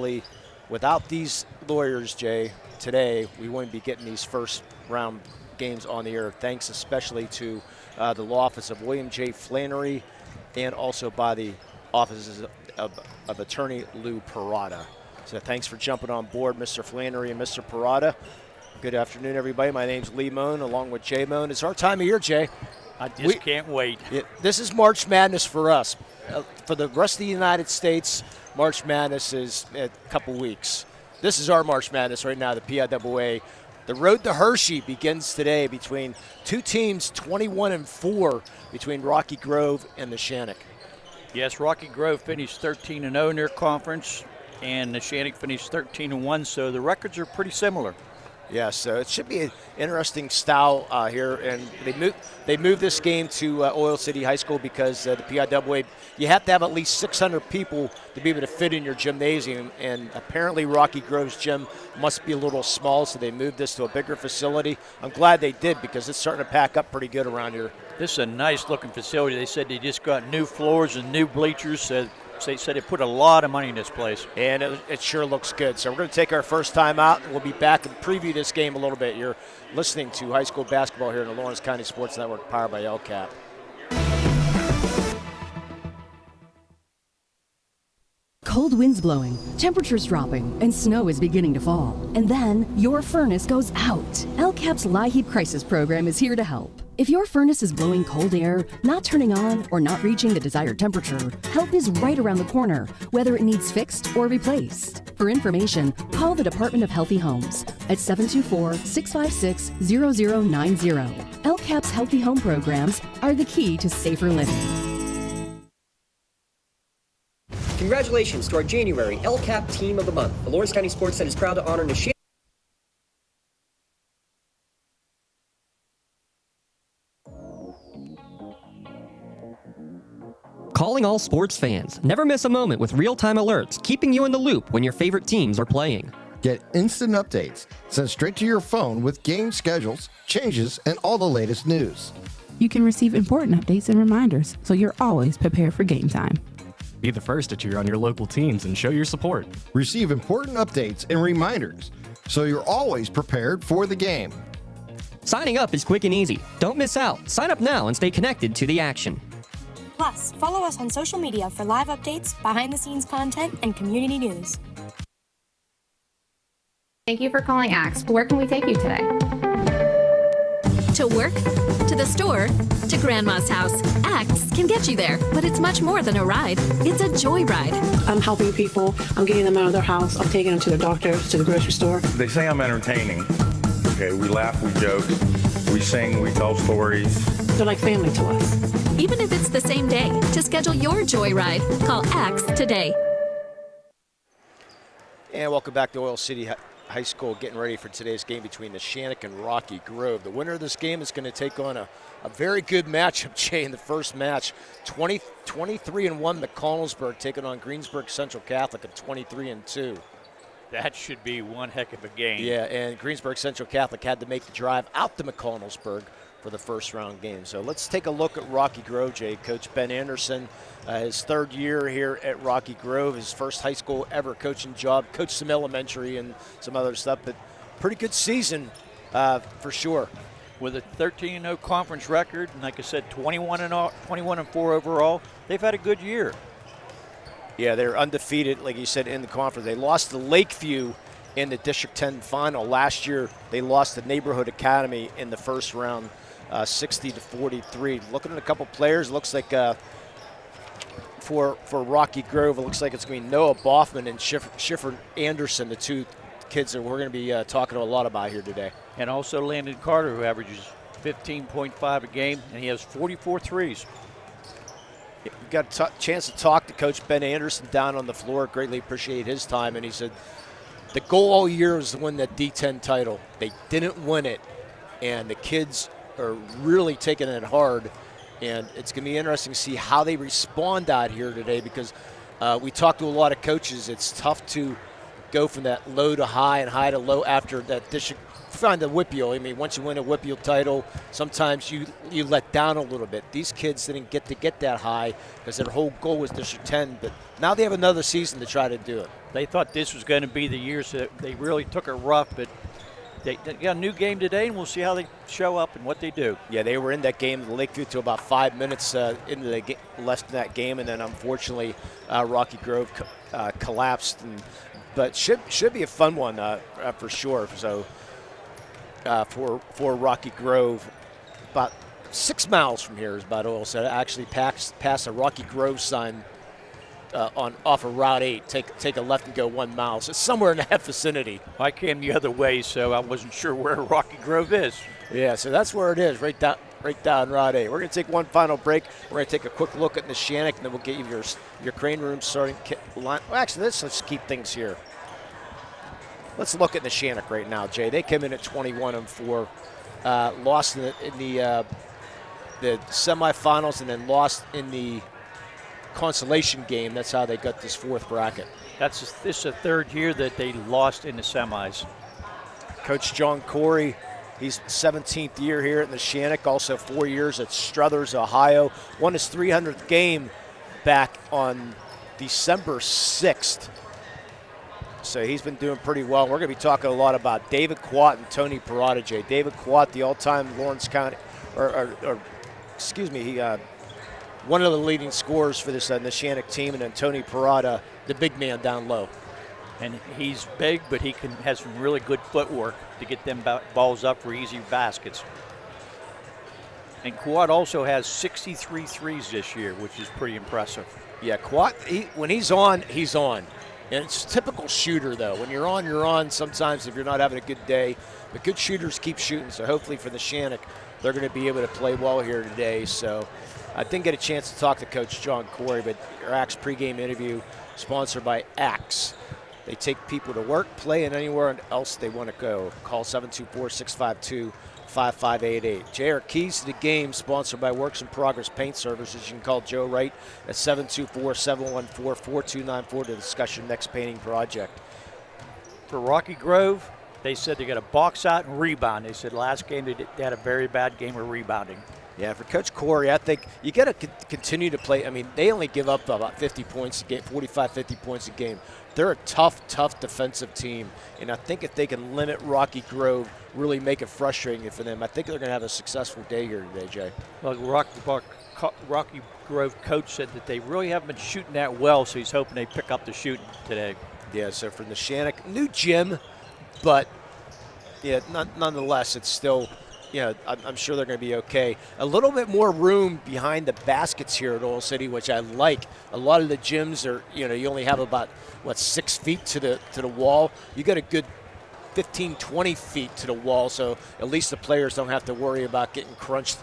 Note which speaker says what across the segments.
Speaker 1: unfortunately, without these lawyers, Jay, today we wouldn't be getting these first round games on the air, thanks especially to the law office of William J. Flannery and also by the offices of Attorney Lou Parada. So thanks for jumping on board, Mr. Flannery and Mr. Parada. Good afternoon, everybody. My name's Lee Moan, along with Jay Moan. It's our time of year, Jay.
Speaker 2: I just can't wait.
Speaker 1: This is March Madness for us. For the rest of the United States, March Madness is a couple weeks. This is our March Madness right now, the PIAA. The road to Hershey begins today between two teams, 21-4, between Rocky Grove and Neshannock.
Speaker 2: Yes, Rocky Grove finished 13-0 in their conference, and Neshannock finished 13-1, so the records are pretty similar.
Speaker 1: Yeah, so it should be an interesting style here, and they moved this game to Oil City High School because the PIAA, you have to have at least 600 people to be able to fit in your gymnasium, and apparently Rocky Grove's gym must be a little small, so they moved this to a bigger facility. I'm glad they did because it's starting to pack up pretty good around here.
Speaker 2: This is a nice-looking facility. They said they just got new floors and new bleachers. So they said they put a lot of money in this place.
Speaker 1: And it sure looks good. So we're going to take our first time out, and we'll be back and preview this game a little bit. You're listening to high school basketball here in the Lawrence County Sports Network, powered by LCAP.
Speaker 3: Cold winds blowing, temperatures dropping, and snow is beginning to fall. And then your furnace goes out. LCAP's LIHEAT Crisis Program is here to help. If your furnace is blowing cold air, not turning on, or not reaching the desired temperature, help is right around the corner, whether it needs fixed or replaced. For information, call the Department of Healthy Homes at 724-656-0090. LCAP's Healthy Home programs are the key to safer living.
Speaker 4: Congratulations to our January LCAP Team of the Month. The Lawrence County SportsNet is proud to honor Neshannock.
Speaker 5: Calling all sports fans. Never miss a moment with real-time alerts, keeping you in the loop when your favorite teams are playing.
Speaker 6: Get instant updates sent straight to your phone with game schedules, changes, and all the latest news.
Speaker 7: You can receive important updates and reminders, so you're always prepared for game time.
Speaker 8: Be the first to cheer on your local teams and show your support.
Speaker 6: Receive important updates and reminders, so you're always prepared for the game.
Speaker 5: Signing up is quick and easy. Don't miss out. Sign up now and stay connected to the action.
Speaker 9: Plus, follow us on social media for live updates, behind-the-scenes content, and community news.
Speaker 10: Thank you for calling Axe. Where can we take you today?
Speaker 11: To work, to the store, to Grandma's house. Axe can get you there, but it's much more than a ride. It's a joyride.
Speaker 12: I'm helping people. I'm getting them out of their house. I'm taking them to the doctor, to the grocery store.
Speaker 13: They say I'm entertaining. Okay, we laugh, we joke, we sing, we tell stories.
Speaker 12: They're like family to us.
Speaker 11: Even if it's the same day, to schedule your joyride, call Axe today.
Speaker 1: And welcome back to Oil City High School, getting ready for today's game between Neshannock and Rocky Grove. The winner of this game is going to take on a very good matchup, Jay, in the first match. 23-1 McConnellsburg taking on Greensburg Central Catholic at 23-2.
Speaker 2: That should be one heck of a game.
Speaker 1: Yeah, and Greensburg Central Catholic had to make the drive out to McConnellsburg for the first round game. So let's take a look at Rocky Grove, Jay. Coach Ben Anderson, his third year here at Rocky Grove, his first high school ever coaching job, coached some elementary and some other stuff, but pretty good season for sure.
Speaker 2: With a 13-0 conference record, and like I said, 21-4 overall, they've had a good year.
Speaker 1: Yeah, they're undefeated, like you said, in the conference. They lost to Lakeview in the District 10 final. Last year, they lost to Neighborhood Academy in the first round, 60-43. Looking at a couple players, looks like for Rocky Grove, it looks like it's going to be Noah Boffman and Schiffer Anderson, the two kids that we're going to be talking a lot about here today.
Speaker 2: And also Landon Carter, who averages 15.5 a game, and he has 44 threes.
Speaker 1: We got a chance to talk to Coach Ben Anderson down on the floor. Greatly appreciate his time, and he said the goal all year was to win that D10 title. They didn't win it, and the kids are really taking it hard, and it's going to be interesting to see how they respond out here today because we talked to a lot of coaches. It's tough to go from that low to high and high to low after that District find the WPIAL, I mean, once you win a WPIAL title, sometimes you let down a little bit. These kids didn't get to get that high because their whole goal was District 10, but now they have another season to try to do it.
Speaker 2: They thought this was going to be the year, so they really took it rough, but they got a new game today, and we'll see how they show up and what they do.
Speaker 1: Yeah, they were in that game in Lakeview to about 5 minutes into the less than that game, and then unfortunately Rocky Grove collapsed. But should be a fun one for sure. So for Rocky Grove, about 6 miles from here is about all. So actually pass a Rocky Grove sign off of Route 8, take a left and go 1 mile. So it's somewhere in that vicinity.
Speaker 2: I came the other way, so I wasn't sure where Rocky Grove is.
Speaker 1: Yeah, so that's where it is, right down Route 8. We're going to take one final break. We're going to take a quick look at Neshannock, and then we'll get you your crane room starting line. Well, actually, let's keep things here. Let's look at Neshannock right now, Jay. They came in at 21-4, lost in the semifinals, and then lost in the consolation game. That's how they got this fourth bracket.
Speaker 2: This is the third year that they lost in the semis.
Speaker 1: Coach John Corey, he's 17th year here at Neshannock, also 4 years at Struthers, Ohio. Won his 300th game back on December 6th. So he's been doing pretty well. We're going to be talking a lot about David Quat and Tony Parada, Jay. David Quat, the all-time Lawrence County, one of the leading scorers for this Neshannock team, and then Tony Parada, the big man down low.
Speaker 2: And he's big, but he has some really good footwork to get them balls up for easy baskets. And Quad also has 63 threes this year, which is pretty impressive.
Speaker 1: Yeah, Quad, when he's on, he's on. And it's a typical shooter, though. When you're on, you're on sometimes if you're not having a good day. But good shooters keep shooting, so hopefully for Neshannock, they're going to be able to play well here today. So I didn't get a chance to talk to Coach John Corey, but your Axe pregame interview sponsored by Axe. They take people to work, play, and anywhere else they want to go. Call 724-652-5588. JR Keys to the Game, sponsored by Works in Progress Paint Services. You can call Joe Wright at 724-714-4294 to discuss your next painting project.
Speaker 2: For Rocky Grove, they said they got to box out and rebound. They said last game they had a very bad game of rebounding.
Speaker 1: Yeah, for Coach Corey, I think you got to continue to play. I mean, they only give up about 50 points a game, 45, 50 points a game. They're a tough defensive team, and I think if they can limit Rocky Grove, really make it frustrating for them, I think they're going to have a successful day here today, Jay.
Speaker 2: Well, Rocky Grove coach said that they really haven't been shooting that well, so he's hoping they pick up the shooting today.
Speaker 1: Yeah, so for Neshannock, new gym, but yeah, nonetheless, it's still, I'm sure they're going to be okay. A little bit more room behind the baskets here at Oil City, which I like. A lot of the gyms are, you only have about, 6 feet to the wall. You got a good 15, 20 feet to the wall, so at least the players don't have to worry about getting crunched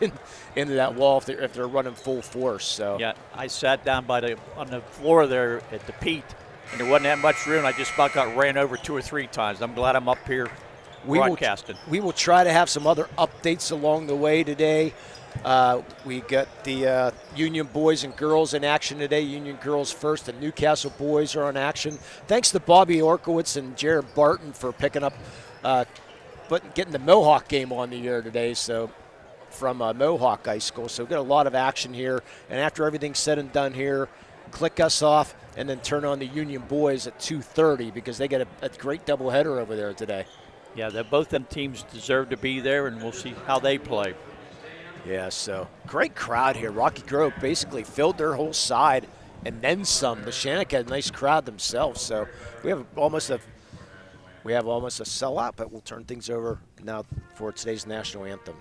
Speaker 1: into that wall if they're running full force. So
Speaker 2: yeah, I sat down on the floor there at the Pete, and there wasn't that much room. I just about got ran over 2 or 3 times. I'm glad I'm up here broadcasting.
Speaker 1: We will try to have some other updates along the way today. We got the Union boys and girls in action today. Union girls first, and Newcastle boys are on action. Thanks to Bobby Orkowitz and Jared Barton for picking up, getting the Mohawk game on the air today. So from Mohawk High School. So we've got a lot of action here. And after everything's said and done here, click us off and then turn on the Union boys at 2:30 because they got a great doubleheader over there today.
Speaker 2: Yeah, both them teams deserve to be there, and we'll see how they play.
Speaker 1: Yeah, so great crowd here. Rocky Grove basically filled their whole side and then some. Neshannock had a nice crowd themselves, so we have almost a sellout, but we'll turn things over now for today's national anthem.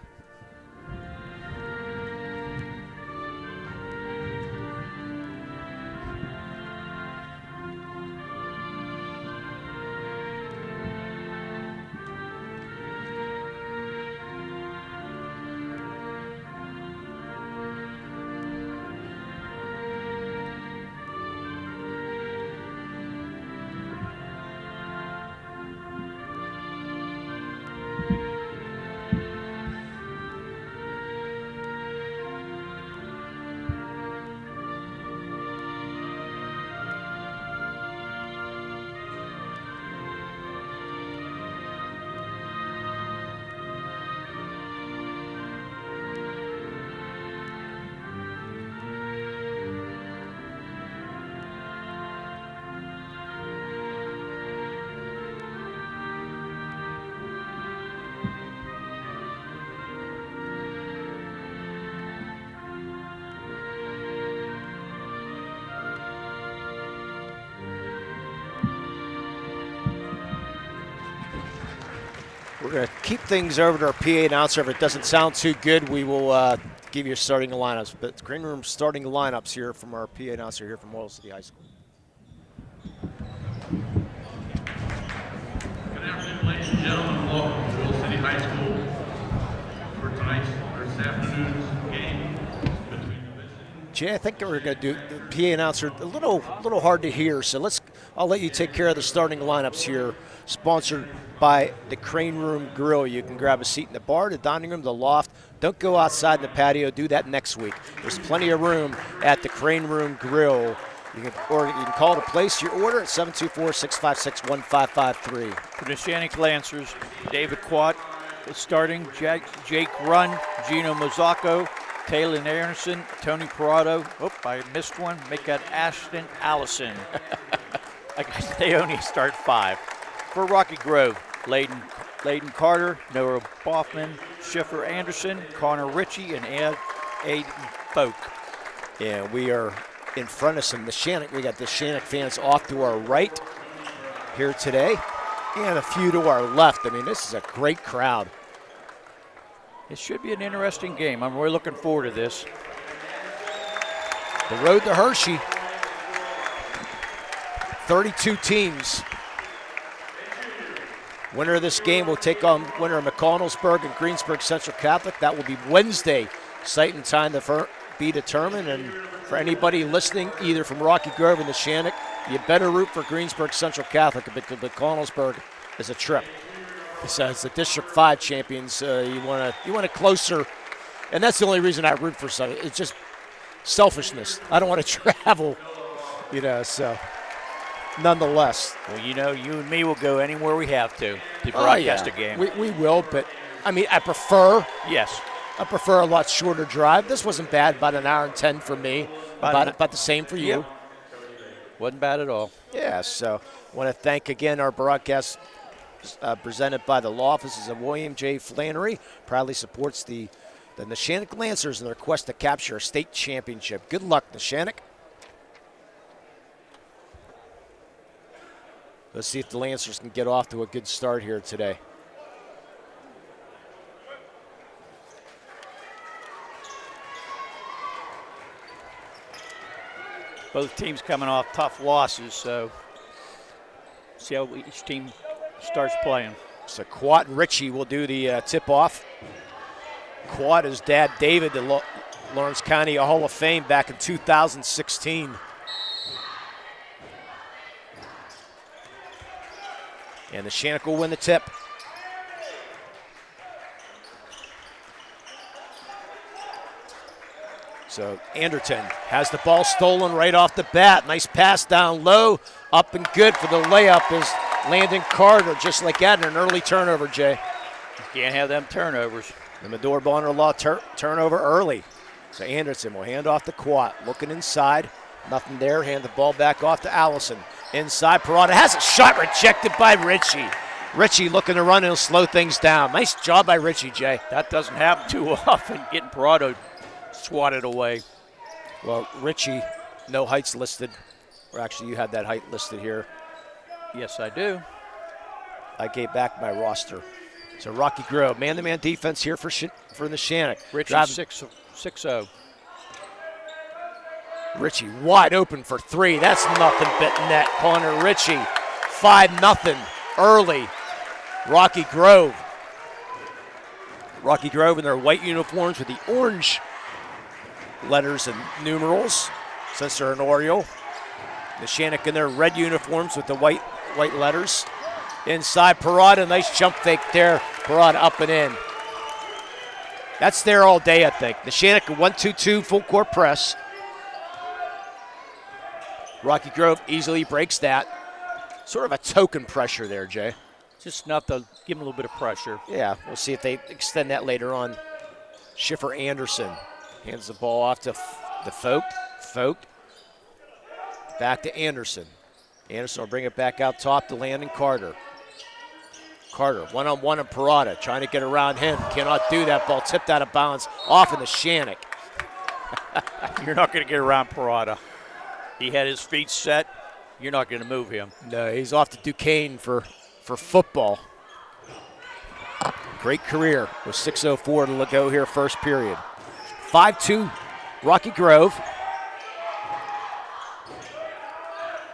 Speaker 1: We're going to keep things over to our PA announcer. If it doesn't sound too good, we will give you starting lineups. But Green Room starting lineups here from our PA announcer here from Oil City High School.
Speaker 14: Good afternoon, ladies and gentlemen. Welcome to Oil City High School for tonight's or this afternoon's game between the visiting.
Speaker 1: Jay, I think we're going to do the PA announcer a little hard to hear. So I'll let you take care of the starting lineups here. Sponsored by the Crane Room Grill. You can grab a seat in the bar, the dining room, the loft. Don't go outside in the patio. Do that next week. There's plenty of room at the Crane Room Grill. You can call to place your order at 724-656-1553.
Speaker 2: For the Neshannock Lancers, David Quat is starting. Jake Run, Gino Mazzacco, Taylor Anderson, Tony Parado. Oh, I missed one. Make that Ashton Allison. I guess they only start 5. For Rocky Grove, Layden Carter, Noah Boffman, Schiffer Anderson, Connor Ritchie, and Aiden Folk.
Speaker 1: Yeah, we are in front of some Neshannock. We got the Neshannock fans off to our right here today, and a few to our left. I mean, this is a great crowd.
Speaker 2: It should be an interesting game. I'm really looking forward to this.
Speaker 1: The road to Hershey. 32 teams. Winner of this game will take on winner of McConnellsburg and Greensburg Central Catholic. That will be Wednesday. Site and time to be determined. And for anybody listening, either from Rocky Grove and Neshannock, you better root for Greensburg Central Catholic because McConnellsburg is a trip. Besides the District 5 champions, you want a closer, and that's the only reason I root for something. It's just selfishness. I don't want to travel, so nonetheless.
Speaker 2: Well, you and me will go anywhere we have to broadcast a game.
Speaker 1: We will, but, I mean, I prefer.
Speaker 2: Yes.
Speaker 1: I prefer a lot shorter drive. This wasn't bad, about an hour and 10 for me, about the same for you.
Speaker 2: Yeah. Wasn't bad at all.
Speaker 1: Yeah, so I want to thank again our broadcast presented by the law offices of William J. Flannery. Proudly supports the Neshannock Lancers in their quest to capture a state championship. Good luck, Neshannock. Let's see if the Lancers can get off to a good start here today.
Speaker 2: Both teams coming off tough losses, so see how each team starts playing.
Speaker 1: So Quat and Ritchie will do the tip-off. Quat, his dad David, the Lawrence County Hall of Fame back in 2016. And the Neshannock will win the tip. So Anderton has the ball stolen right off the bat. Nice pass down low, up and good for the layup is Landon Carter, just like that, in an early turnover, Jay.
Speaker 2: You can't have them turnovers.
Speaker 1: The Medora Bonner Law turnover early. So Anderson will hand off to Quat, looking inside. Nothing there, hand the ball back off to Allison. Inside, Parada has a shot rejected by Ritchie. Ritchie looking to run and he'll slow things down. Nice job by Ritchie, Jay.
Speaker 2: That doesn't happen too often, getting Parado swatted away.
Speaker 1: Well, Ritchie, no heights listed. Or actually, you had that height listed here.
Speaker 2: Yes, I do.
Speaker 1: I gave back my roster. So Rocky Grove, man-to-man defense here for Neshannock.
Speaker 2: Ritchie 6-0.
Speaker 1: Ritchie wide open for 3. That's nothing but net. Connor Ritchie, 5-0 early. Rocky Grove. Rocky Grove in their white uniforms with the orange letters and numerals, since they're an Oriole. Neshannock in their red uniforms with the white letters. Inside, Parada, nice jump fake there. Parada up and in. That's there all day, I think. Neshannock, a 1-2-2 full court press. Rocky Grove easily breaks that. Sort of a token pressure there, Jay.
Speaker 2: Just enough to give him a little bit of pressure.
Speaker 1: Yeah, we'll see if they extend that later on. Schiffer Anderson hands the ball off to Folk. Folk. Back to Anderson. Anderson will bring it back out top to Landon Carter. Carter, one-on-one and Parada, trying to get around him. Cannot do that. Ball tipped out of bounds off in the Neshannock.
Speaker 2: You're not going to get around Parada. He had his feet set. You're not going to move him.
Speaker 1: No, he's off to Duquesne for football. Great career with 6:04 to go here first period. 5-2 Rocky Grove.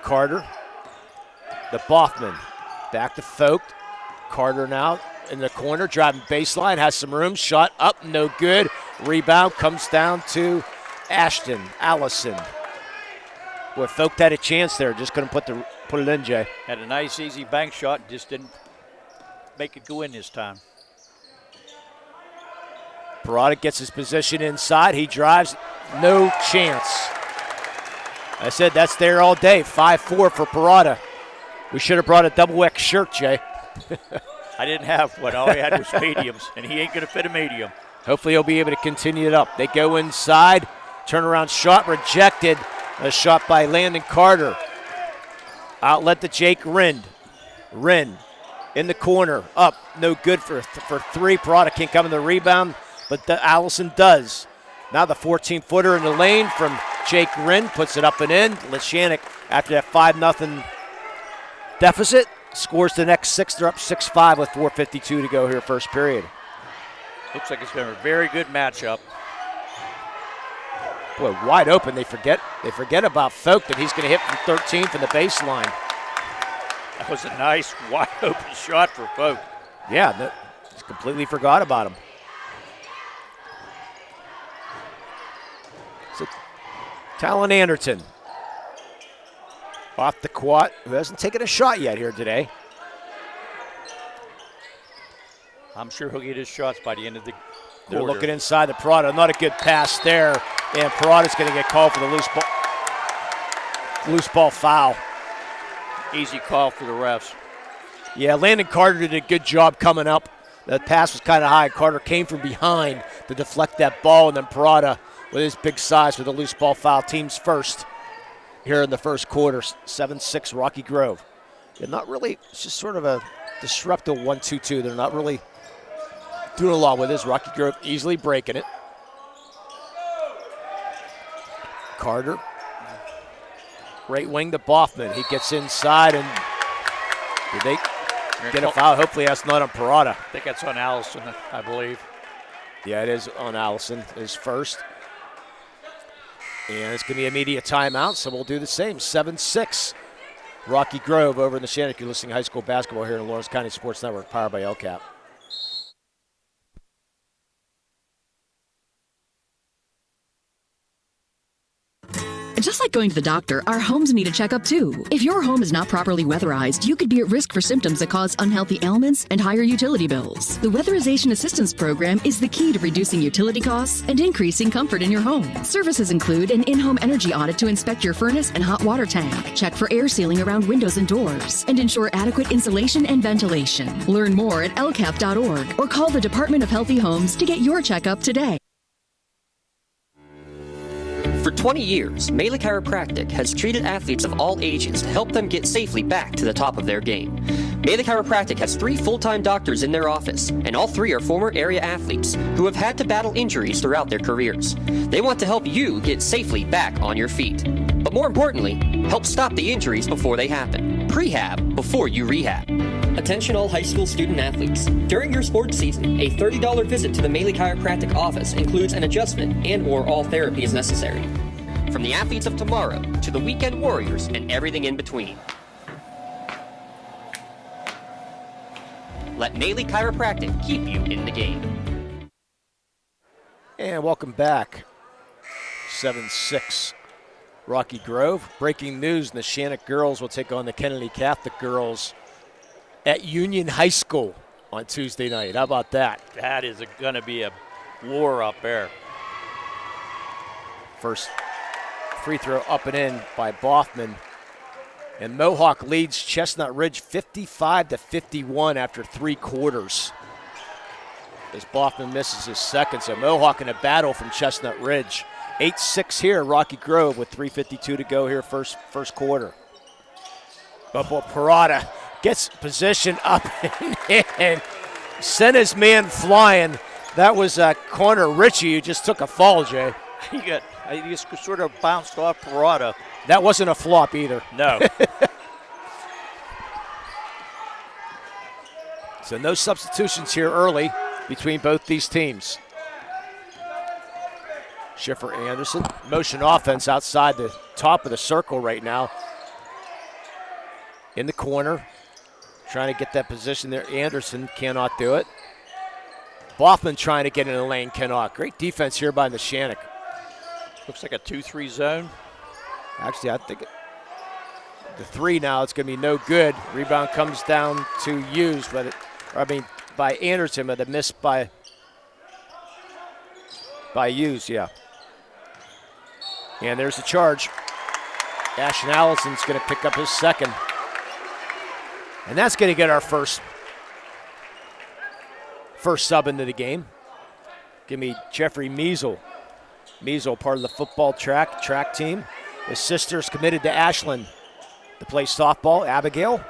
Speaker 1: Carter, the Boffman, back to Folk. Carter now in the corner, driving baseline, has some room, shot up, no good. Rebound comes down to Allison. Boy, Folk had a chance there, just couldn't put it in, Jay.
Speaker 2: Had a nice, easy bank shot, just didn't make it go in this time.
Speaker 1: Parada gets his position inside. He drives, no chance. I said that's there all day. 5-4 for Parada. We should have brought a double X shirt, Jay.
Speaker 2: I didn't have one. All I had was mediums, and he ain't going to fit a medium.
Speaker 1: Hopefully he'll be able to continue it up. They go inside. Turnaround shot rejected. A shot by Landon Carter. Outlet to Jake Rind. Rind in the corner. Up. No good for three. Parada can't come in the rebound, but Allison does. Now the 14-footer in the lane from Jake Rind. Puts it up and in. Neshannock, after that 5-0 deficit, scores the next 6. They're up 6-5 with 4:52 to go here first period.
Speaker 2: Looks like it's going to be a very good matchup.
Speaker 1: Boy, wide open. They forget about Folk that he's going to hit from 13 from the baseline.
Speaker 2: That was a nice wide open shot for Folk.
Speaker 1: Yeah, just completely forgot about him. So, Talon Anderton off the quad, who hasn't taken a shot yet here today.
Speaker 2: I'm sure he'll get his shots by the end of the quarter.
Speaker 1: They're looking inside the Parada. Not a good pass there. And Parada's going to get called for the loose ball foul.
Speaker 2: Easy call for the refs.
Speaker 1: Yeah, Landon Carter did a good job coming up. The pass was kind of high. Carter came from behind to deflect that ball, and then Parada, with his big size, with a loose ball foul. Team's first here in the first quarter. 7-6 Rocky Grove. They're not really, it's just sort of a disruptive 1-2-2. They're not really doing a lot with this. Rocky Grove easily breaking it. Carter, right wing to Boffman. He gets inside, and did they get a foul? Hopefully that's not on Parada.
Speaker 2: I think that's on Allison, I believe.
Speaker 1: Yeah, it is on Allison, his first. And it's going to be immediate timeout, so we'll do the same. 7-6 Rocky Grove over in the Neshannock. You're listening to high school basketball here in Lawrence County Sports Network, powered by LCAP.
Speaker 3: Just like going to the doctor, our homes need a checkup too. If your home is not properly weatherized, you could be at risk for symptoms that cause unhealthy ailments and higher utility bills. The Weatherization Assistance Program is the key to reducing utility costs and increasing comfort in your home. Services include an in-home energy audit to inspect your furnace and hot water tank, check for air sealing around windows and doors, and ensure adequate insulation and ventilation. Learn more at lcap.org or call the Department of Healthy Homes to get your checkup today.
Speaker 5: For 20 years, Melee Chiropractic has treated athletes of all ages to help them get safely back to the top of their game. Melee Chiropractic has 3 full-time doctors in their office, and all 3 are former area athletes who have had to battle injuries throughout their careers. They want to help you get safely back on your feet. But more importantly, help stop the injuries before they happen. Prehab before you rehab. Attention all high school student athletes. During your sports season, a $30 visit to the Melee Chiropractic office includes an adjustment and/or all therapy is necessary. From the athletes of tomorrow to the weekend warriors and everything in between. Let Melee Chiropractic keep you in the game.
Speaker 1: And welcome back. 7-6 Rocky Grove. Breaking news, the Neshannock girls will take on the Kennedy Catholic girls at Union High School on Tuesday night. How about that?
Speaker 2: That is going to be a war up there.
Speaker 1: First free throw up and in by Boffman. And Mohawk leads Chestnut Ridge 55-51 after 3 quarters. As Boffman misses his second, so Mohawk in a battle from Chestnut Ridge. 8-6 here, Rocky Grove with 3:52 to go here first quarter. But Parada gets position up and in. Sent his man flying. That was Connor Ritchie who just took a fall, Jay.
Speaker 2: He just sort of bounced off Parada.
Speaker 1: That wasn't a flop either.
Speaker 2: No.
Speaker 1: So no substitutions here early. between both these teams. Schiffer Anderson, motion offense outside the top of the circle right now. In the corner, trying to get that position there. Anderson cannot do it. Boffman trying to get in the lane, cannot. Great defense here by Neshannock.
Speaker 2: Looks like a 2-3 zone.
Speaker 1: Actually, I think the 3 now, it's going to be no good. Rebound comes down to Hughes, by Anderson, but a miss by Hughes, yeah. And there's the charge. Ashton Allison's going to pick up his second. And that's going to get our first sub into the game. Give me Jeffrey Measle. Measle, part of the football track team. His sister's committed to Ashland to play softball, Abigail.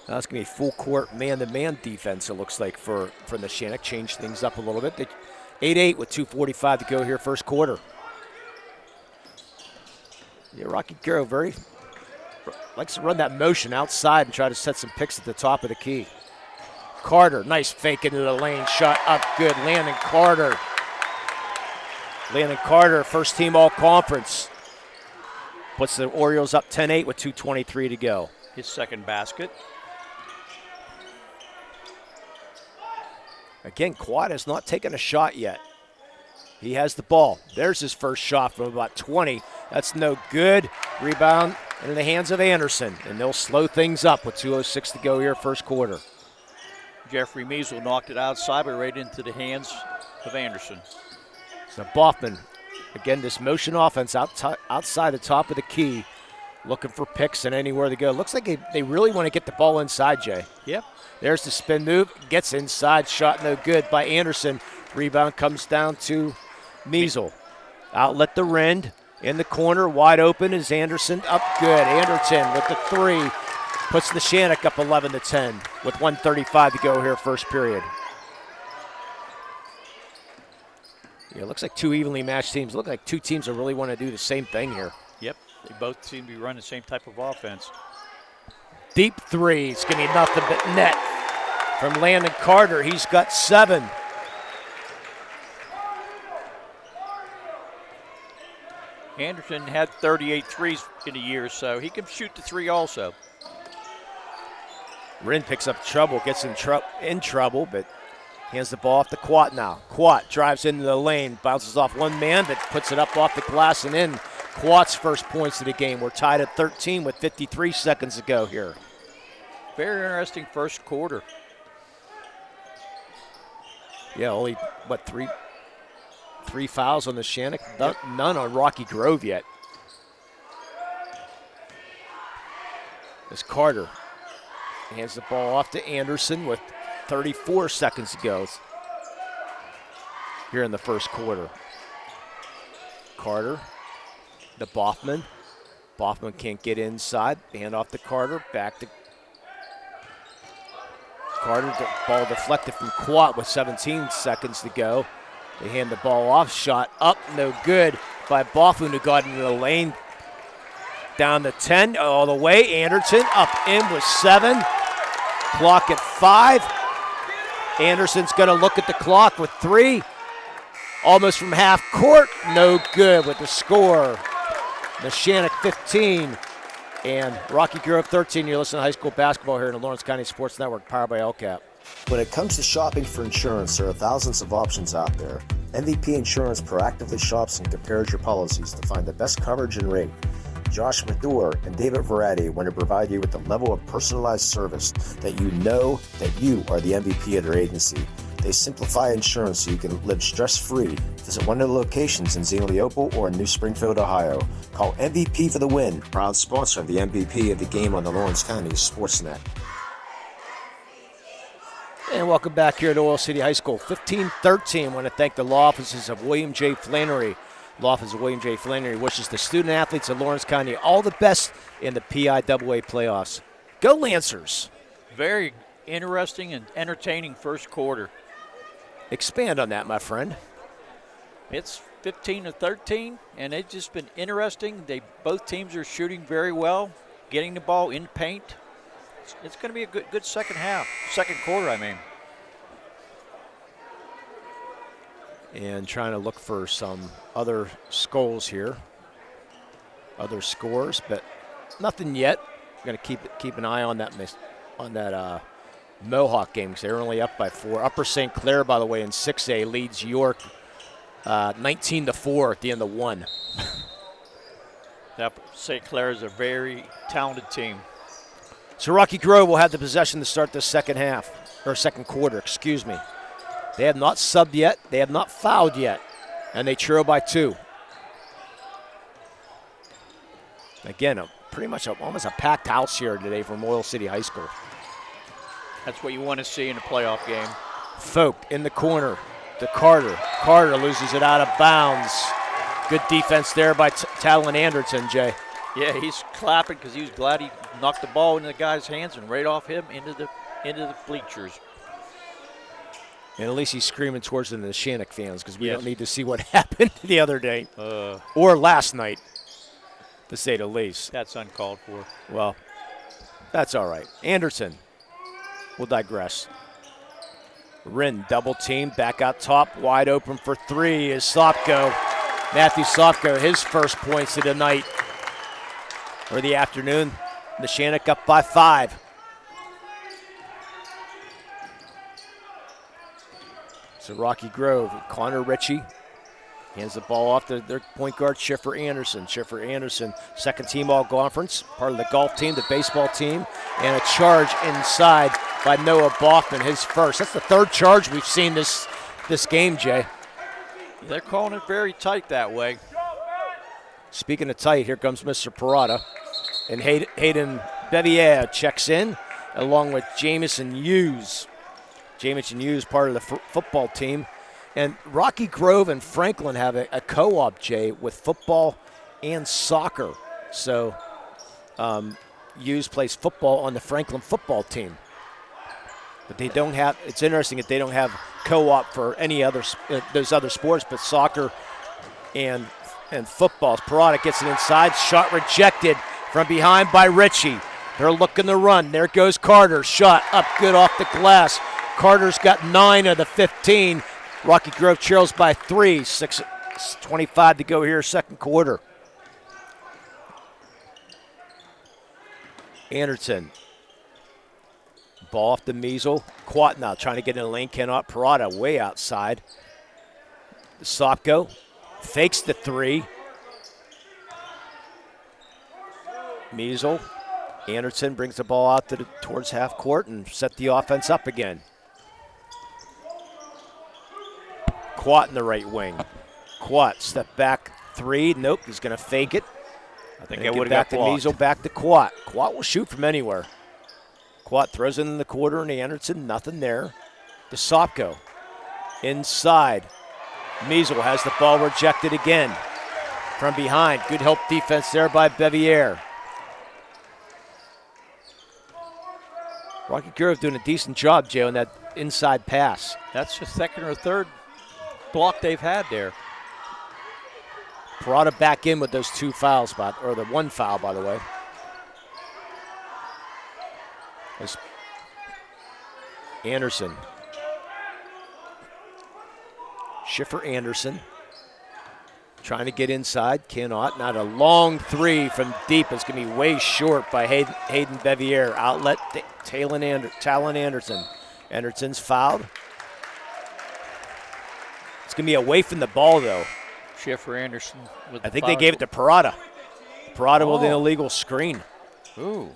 Speaker 1: Now it's going to be full court man-to-man defense, it looks like, for Neshannock. Change things up a little bit. 8-8 with 2:45 to go here, first quarter. Yeah, Rocky Grove likes to run that motion outside and try to set some picks at the top of the key. Carter, nice fake into the lane, shot up good. Landon Carter, first team all-conference. Puts the Orioles up 10-8 with 2:23 to go.
Speaker 2: His second basket.
Speaker 1: Again, Quad has not taken a shot yet. He has the ball. There's his first shot from about 20. That's no good. Rebound in the hands of Anderson, and they'll slow things up with 2:06 to go here, first quarter.
Speaker 2: Jeffrey Measle knocked it outside, but right into the hands of Anderson.
Speaker 1: So Boffman, again, this motion offense outside the top of the key, looking for picks and anywhere to go. Looks like they really want to get the ball inside, Jay.
Speaker 2: Yep.
Speaker 1: There's the spin move, gets inside, shot no good by Anderson. Rebound comes down to Measle. Outlet the Rind in the corner, wide open is Anderson, up good. Anderson with the 3, puts Neshannock up 11-10 with 1:35 to go here, first period. Yeah, it looks like two evenly matched teams. Look like two teams that really want to do the same thing here.
Speaker 2: Yep, they both seem to be running the same type of offense.
Speaker 1: Deep 3, it's going to be nothing but net from Landon Carter. He's got 7.
Speaker 2: Anderson had 38 threes in a year, so he can shoot the 3 also.
Speaker 1: Rin picks up trouble, gets in trouble, but hands the ball off to Quat now. Quat drives into the lane, bounces off one man, but puts it up off the glass and in. Quat's first points of the game. We're tied at 13 with 53 seconds to go here.
Speaker 2: Very interesting first quarter.
Speaker 1: Yeah, only, three fouls on the Neshannock? None on Rocky Grove yet. As Carter hands the ball off to Anderson with 34 seconds to go here in the first quarter. Carter, to Boffman. Boffman can't get inside. Hand off to Carter. Back to Carter. The ball deflected from Quat with 17 seconds to go. They hand the ball off. Shot up, no good by Boffman, who got into the lane. Down to 10, all the way. Anderson up in with 7. Clock at 5. Anderson's going to look at the clock with 3. Almost from half court. No good with the score. Neshannock 15 and Rocky Grove 13. You're listening to high school basketball here in the Lawrence County Sports Network, powered by LCAP.
Speaker 15: When it comes to shopping for insurance, there are thousands of options out there. MVP Insurance proactively shops and compares your policies to find the best coverage and rate. Josh Mador and David Verratti want to provide you with the level of personalized service that you know that you are the MVP of their agency. They simplify insurance so you can live stress-free. Visit one of the locations in Xenia Leopold or in New Springfield, Ohio. Call MVP for the win. Proud sponsor of the MVP of the game on the Lawrence County SportsNet.
Speaker 1: And welcome back here at Oil City High School. 15-13. I want to thank the law offices of William J. Flannery. Law office of William J. Flannery wishes the student athletes of Lawrence County all the best in the PIAA playoffs. Go Lancers!
Speaker 2: Very interesting and entertaining first quarter.
Speaker 1: Expand on that, my friend.
Speaker 2: It's 15-13, and it's just been interesting. Both teams are shooting very well, getting the ball in paint. It's going to be a good second quarter, I mean.
Speaker 1: And trying to look for some other scores here. Other scores, but nothing yet. Going to keep an eye on that Mohawk game because they're only up by 4. Upper St. Clair, by the way, in 6A leads York 19-4 at the end of 1.
Speaker 2: St. Clair is a very talented team.
Speaker 1: So Rocky Grove will have the possession to start the second quarter, excuse me. They have not subbed yet. They have not fouled yet. And they trail by 2. Again, pretty much almost a packed house here today from Oil City High School.
Speaker 2: That's what you want to see in a playoff game.
Speaker 1: Folk in the corner to Carter. Carter loses it out of bounds. Good defense there by Talon Anderson, Jay.
Speaker 2: Yeah, he's clapping because he was glad he knocked the ball into the guy's hands and right off him into the bleachers.
Speaker 1: And at least he's screaming towards the Neshannock fans because we don't need to see what happened the other day or last night, to say the least.
Speaker 2: That's uncalled for.
Speaker 1: Well, that's all right. Anderson will digress. Wren double team, back out top, wide open for 3 is Sopko. Matthew Sopko, his first points of the night or the afternoon. Neshannock up by 5. So Rocky Grove, Connor Ritchie hands the ball off to their point guard, Schiffer Anderson. Schiffer Anderson, second team all-conference, part of the golf team, the baseball team, and a charge inside by Noah Boffman, his first. That's the third charge we've seen this game, Jay.
Speaker 2: They're calling it very tight that way.
Speaker 1: Speaking of tight, here comes Mr. Parada. And Hayden Bevier checks in along with Jamison Hughes. Jamison Hughes, part of the football team. And Rocky Grove and Franklin have a co-op, Jay, with football and soccer. So Hughes plays football on the Franklin football team. But they don't have, it's interesting that they don't have co-op for any other, those other sports, but soccer and football. Parada gets it inside, shot rejected from behind by Ritchie. They're looking to run. There goes Carter, shot up good off the glass. Carter's got 9 of the 15. Rocky Grove trails by 3, 6:25 to go here, second quarter. Anderson. Ball off the Measle. Quat now trying to get in the lane, cannot. Parada way outside. Sopko fakes the 3. Measle. Anderson brings the ball out towards half court and set the offense up again. Quat in the right wing. Quat step back 3. Nope, he's going to fake it.
Speaker 2: I think it would have got
Speaker 1: back to Measle, back to Quat. Quat will shoot from anywhere. Quat throws it in the quarter, and Anderson, nothing there. To Sopko. Inside. Measle has the ball rejected again. From behind. Good help defense there by Bevier. Rocky Grove doing a decent job, Jay, on that inside pass.
Speaker 2: That's the second or third block they've had there.
Speaker 1: Parada back in with those 2 fouls, or the 1 foul, by the way. As Anderson. Schiffer Anderson. Trying to get inside, cannot. Not a long 3 from deep. It's going to be way short by Hayden Bevier. Outlet, Talon Anderson. Anderson's fouled. It's going to be away from the ball, though.
Speaker 2: Schiffer Anderson.
Speaker 1: I think they gave it to Parada. Parada with an illegal screen.
Speaker 2: Ooh.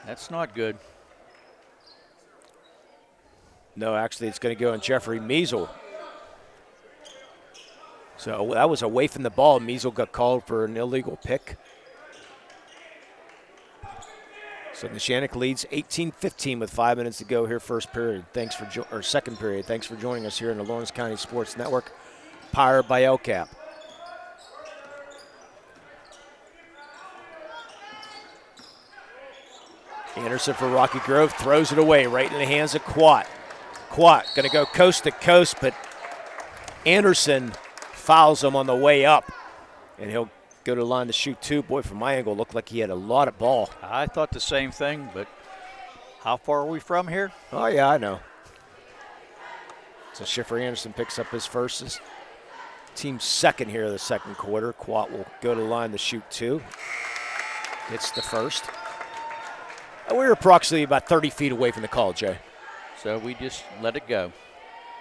Speaker 2: That's not good.
Speaker 1: No, actually, it's going to go on Jeffrey Measle. So that was away from the ball. Measle got called for an illegal pick. So Neshannock leads 18-15 with 5 minutes to go here, first period. Second period. Thanks for joining us here in the Lawrence County Sports Network, powered by LCAP. Anderson for Rocky Grove throws it away right in the hands of Quat. Quat going to go coast to coast, but Anderson fouls him on the way up, and he'll go to the line to shoot 2. Boy, from my angle, looked like he had a lot of ball.
Speaker 2: I thought the same thing, but how far are we from here?
Speaker 1: Oh, yeah, I know. So Schiffer Anderson picks up his first. His team's second here in the second quarter. Quat will go to the line to shoot 2. Hits the first. And we were approximately about 30 feet away from the call, Jay.
Speaker 2: So we just let it go.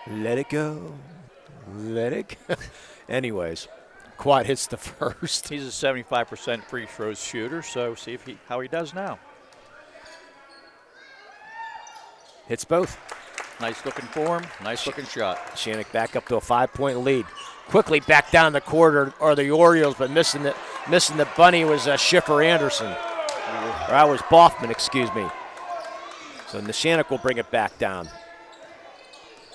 Speaker 1: Let it go. Let it go. Anyways, Quat hits the first.
Speaker 2: He's a 75% free throw shooter, so see if how he does now.
Speaker 1: Hits both.
Speaker 2: Nice looking form, nice looking shot.
Speaker 1: Neshannock back up to a 5-point lead. Quickly back down the court are the Orioles, but missing the bunny was Schiffer Anderson. Or that was Boffman, excuse me. So Neshannock will bring it back down.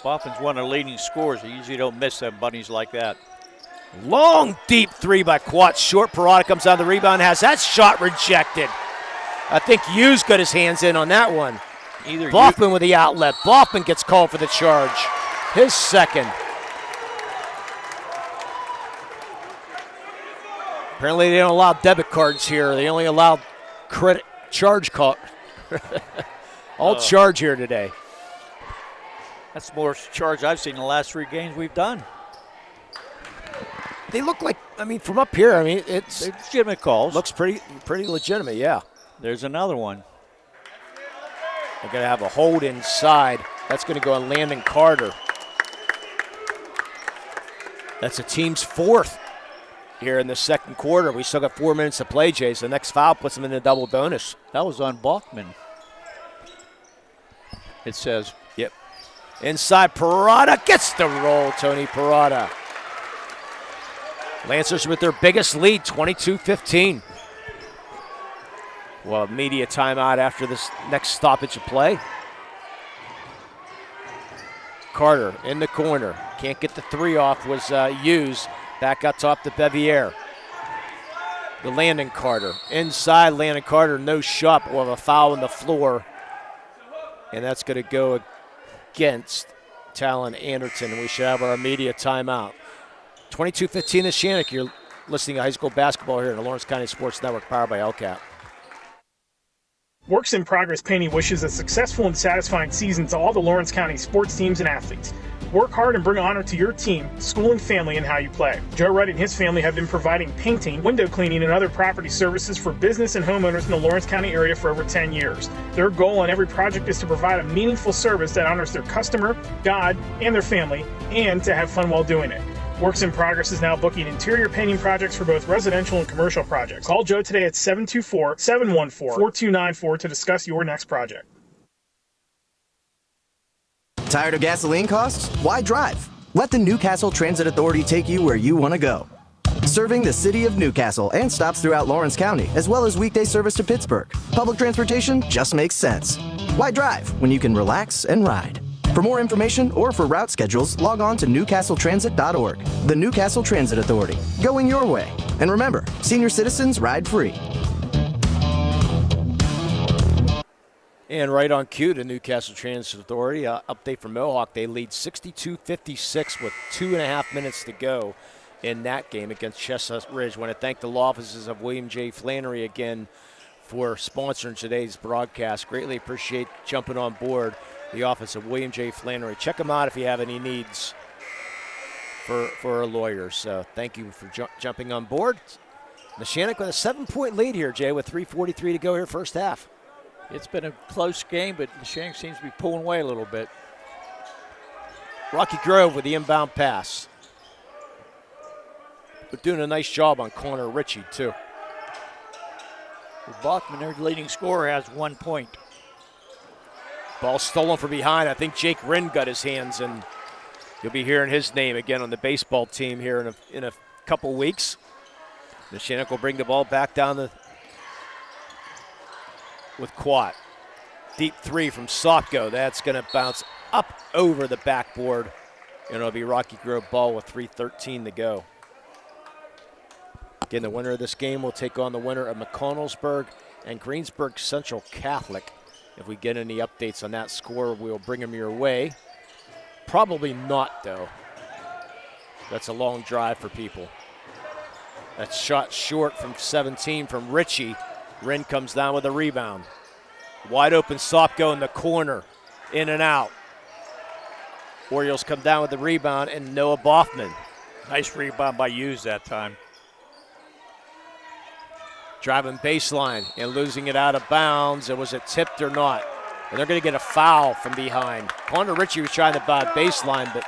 Speaker 2: Boffman's one of the leading scorers. He usually don't miss them bunnies like that.
Speaker 1: Long, deep 3 by Quat. Short. Parada comes on the rebound, has that shot rejected. I think Hughes got his hands in on that one. Boffman with the outlet. Boffman gets called for the charge. His second. Apparently they don't allow debit cards here. They only allow credit charge card. All charge here today.
Speaker 2: That's the more charge I've seen in the last 3 games we've done.
Speaker 1: They look like, I mean, from up here, I mean, it's
Speaker 2: legitimate calls.
Speaker 1: Looks pretty legitimate, yeah.
Speaker 2: There's another one.
Speaker 1: They're going to have a hold inside. That's going to go on Landon Carter. That's the team's 4th here in the second quarter. We still got 4 minutes to play, Jay, so the next foul puts them in a double bonus.
Speaker 2: That was on Bachman. It says.
Speaker 1: Yep. Inside, Parada gets the roll, Tony Parada. Lancers with their biggest lead, 22-15. Well, media timeout after this next stoppage of play. Carter in the corner. Can't get the 3 off, was Hughes. Back up top to Bevier. The Landon Carter. Inside, Landon Carter, no shot, but we'll have a foul on the floor. And that's going to go against Talon Anderton. We should have our media timeout. 22-15 Neshannock. You're listening to high school basketball here in the Lawrence County Sports Network, powered by LCAP.
Speaker 16: Works in Progress Painting wishes a successful and satisfying season to all the Lawrence County sports teams and athletes. Work hard and bring honor to your team, school, and family in how you play. Joe Wright and his family have been providing painting, window cleaning, and other property services for business and homeowners in the Lawrence County area for over 10 years. Their goal on every project is to provide a meaningful service that honors their customer, God, and their family, and to have fun while doing it. Works in Progress is now booking interior painting projects for both residential and commercial projects. Call Joe today at 724-714-4294 to discuss your next project.
Speaker 17: Tired of gasoline costs? Why drive? Let the Newcastle Transit Authority take you where you want to go. Serving the city of Newcastle and stops throughout Lawrence County, as well as weekday service to Pittsburgh. Public transportation just makes sense. Why drive when you can relax and ride? For more information or for route schedules, log on to newcastletransit.org. The Newcastle Transit Authority, going your way. And remember, senior citizens ride free.
Speaker 1: And right on cue to Newcastle Transit Authority, update from Mohawk. They lead 62-56 with 2.5 minutes to go in that game against Chestnut Ridge. I want to thank the law offices of William J. Flannery again for sponsoring today's broadcast. Greatly appreciate jumping on board the office of William J. Flannery. Check them out if you have any needs for a lawyer. So thank you for jumping on board. Neshannock with a 7-point lead here, Jay, with 3:43 to go here first half.
Speaker 2: It's been a close game, but Neshannock seems to be pulling away a little bit.
Speaker 1: Rocky Grove with the inbound pass. But doing a nice job on corner Ritchie, too.
Speaker 2: Well, Bachman, their leading scorer, has 1 point.
Speaker 1: Ball stolen from behind. I think Jake Wren got his hands, and you'll be hearing his name again on the baseball team here in a couple weeks. Neshannock will bring the ball back down with Quat. Deep 3 from Sopko. That's going to bounce up over the backboard, and it'll be Rocky Grove ball with 3:13 to go. Again, the winner of this game will take on the winner of McConnellsburg and Greensburg Central Catholic. If we get any updates on that score, we'll bring them your way. Probably not, though. That's a long drive for people. That shot short from 17 from Ritchie. Wren comes down with a rebound. Wide open Sopko in the corner. In and out. Orioles come down with the rebound, and Noah Boffman.
Speaker 2: Nice rebound by Hughes that time.
Speaker 1: Driving baseline and losing it out of bounds. And was it tipped or not? And they're going to get a foul from behind. Connor Ritchie was trying to buy baseline, but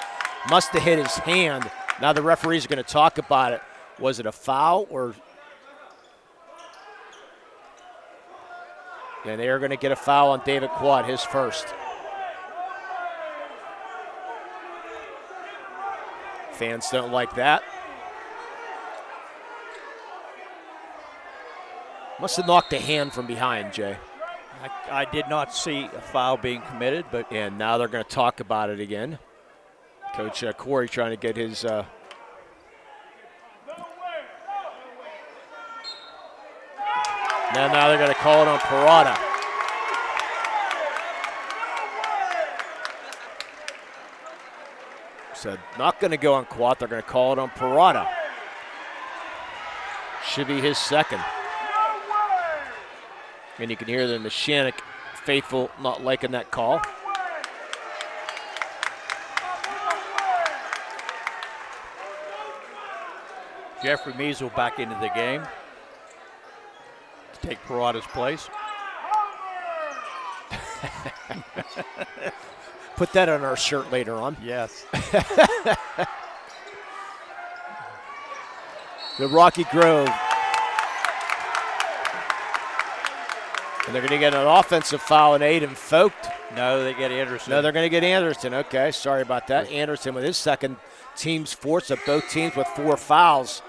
Speaker 1: must have hit his hand. Now the referees are going to talk about it. Was it a foul or? And they are going to get a foul on David Quad, his first. Fans don't like that. Must have knocked a hand from behind, Jay.
Speaker 2: I did not see a foul being committed, but.
Speaker 1: And now they're going to talk about it again. Coach Corey trying to get his. Now they're going to call it on Parada. So not going to go on Quat. They're going to call it on Parada. Should be his second. And you can hear the Neshannock faithful not liking that call.
Speaker 2: Jeffrey Measle back into the game to take Parada's place.
Speaker 1: Put that on our shirt later on.
Speaker 2: Yes.
Speaker 1: The Rocky Grove. And they're going to get an offensive foul and Aiden Vogt.
Speaker 2: No, they get Anderson.
Speaker 1: No, they're going to get Anderson. Okay, sorry about that. Anderson with his second team's fourth of both teams with 4 fouls.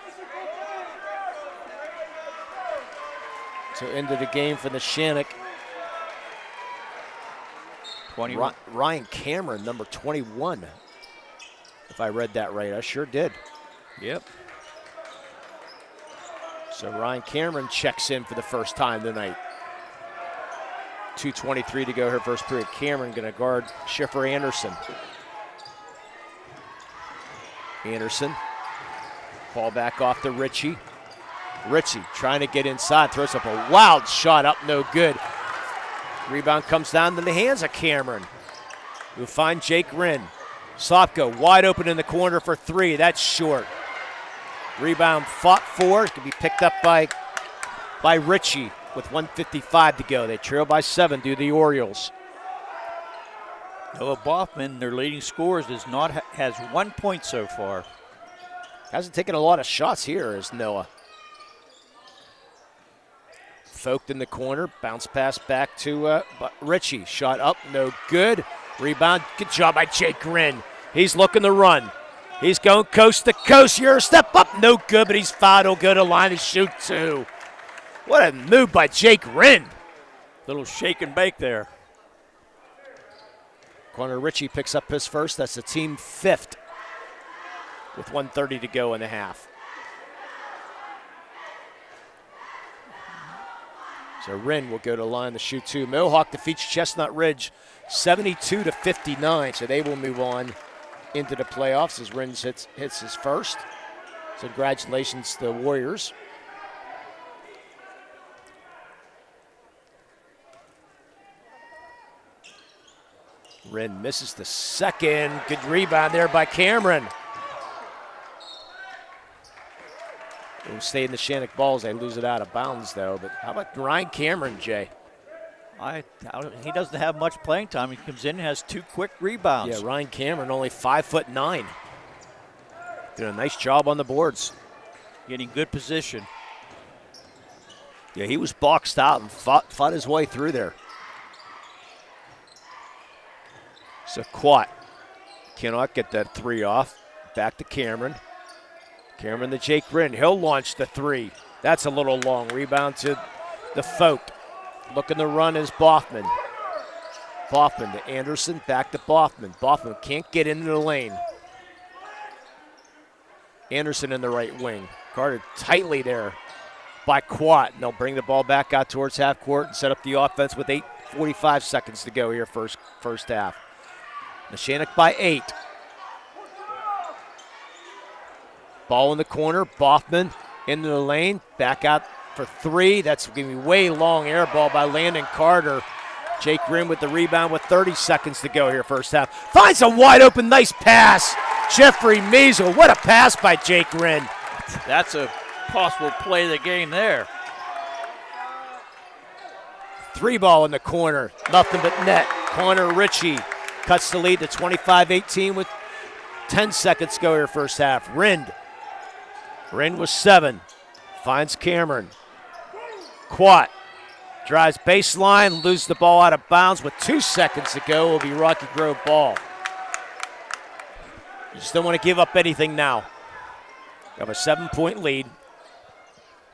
Speaker 1: So into the game for the Neshannock.
Speaker 2: 21.
Speaker 1: Ryan Cameron, number 21. If I read that right, I sure did.
Speaker 2: Yep.
Speaker 1: So Ryan Cameron checks in for the first time tonight. 2:23 to go here, first period. Cameron going to guard Schiffer Anderson. Anderson. Ball back off to Ritchie. Ritchie trying to get inside, throws up a wild shot up, no good. Rebound comes down to the hands of Cameron. We'll find Jake Wren. Sopko wide open in the corner for 3. That's short. Rebound fought for. It's going to be picked up by Ritchie with 1:55 to go. They trail by 7 to the Orioles.
Speaker 2: Noah Boffman, their leading scorer, has 1 point so far.
Speaker 1: Hasn't taken a lot of shots here as Noah. Vogt in the corner, bounce pass back to Ritchie. Shot up, no good. Rebound, good job by Jake Wren. He's looking to run. He's going coast to coast. Here, step up, no good, but he's fouled. He'll go to line and shoot 2. What a move by Jake Wren.
Speaker 2: Little shake and bake there.
Speaker 1: Connor Ritchie picks up his first. That's the team 5th with 1:30 to go in the half. So Wren will go to line to shoot 2. Mohawk defeats Chestnut Ridge 72-59. So they will move on into the playoffs as Wren hits his first. So congratulations to the Warriors. Wren misses the second. Good rebound there by Cameron. It'll stay in the Neshannock balls. They lose it out of bounds, though. But how about Ryan Cameron, Jay?
Speaker 2: He doesn't have much playing time. He comes in and has 2 quick rebounds.
Speaker 1: Yeah, Ryan Cameron, only 5'9". Doing a nice job on the boards.
Speaker 2: Getting good position.
Speaker 1: Yeah, he was boxed out and fought his way through there. So Quat cannot get that 3 off. Back to Cameron. Cameron to Jake Wren. He'll launch the 3. That's a little long. Rebound to the Vogt. Looking to run is Boffman. Boffman to Anderson. Back to Boffman. Boffman can't get into the lane. Anderson in the right wing. Guarded tightly there by Quat. And they'll bring the ball back out towards half court and set up the offense with 8:45 seconds to go here first half. Neshannock by 8. Ball in the corner. Boffman into the lane, back out for three. That's going to be way long air ball by Landon Carter. Jake Rinn with the rebound with 30 seconds to go here first half. Finds a wide open, nice pass. Jeffrey Measle, what a pass by Jake Rinn.
Speaker 2: That's a possible play of the game there.
Speaker 1: Three ball in the corner, nothing but net. Connor Ritchie cuts the lead to 25-18 with 10 seconds to go here first half. Rinn with 7, finds Cameron. Quat drives baseline, loses the ball out of bounds with 2 seconds to go. Will be Rocky Grove ball. You just don't want to give up anything now. You have a 7-point lead.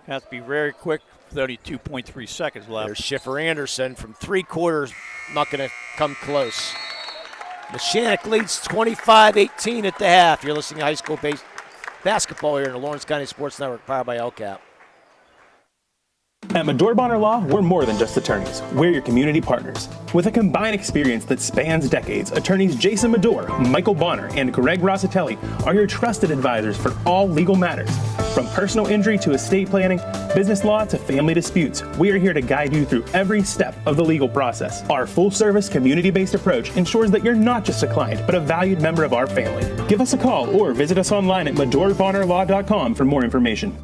Speaker 2: Has to be very quick. 32.3 seconds left.
Speaker 1: There's Schiffer Anderson from 3 quarters, not going to come close. Neshannock leads 25-18 at the half. You're listening to high school basketball here in the Lawrence County Sports Network, powered by LCAP.
Speaker 18: At Medore Bonner Law, we're more than just attorneys. We're your community partners. With a combined experience that spans decades, attorneys Jason Medore, Michael Bonner, and Greg Rossitelli are your trusted advisors for all legal matters. From personal injury to estate planning, business law to family disputes, we are here to guide you through every step of the legal process. Our full-service, community-based approach ensures that you're not just a client, but a valued member of our family. Give us a call or visit us online at MedoreBonnerLaw.com for more information.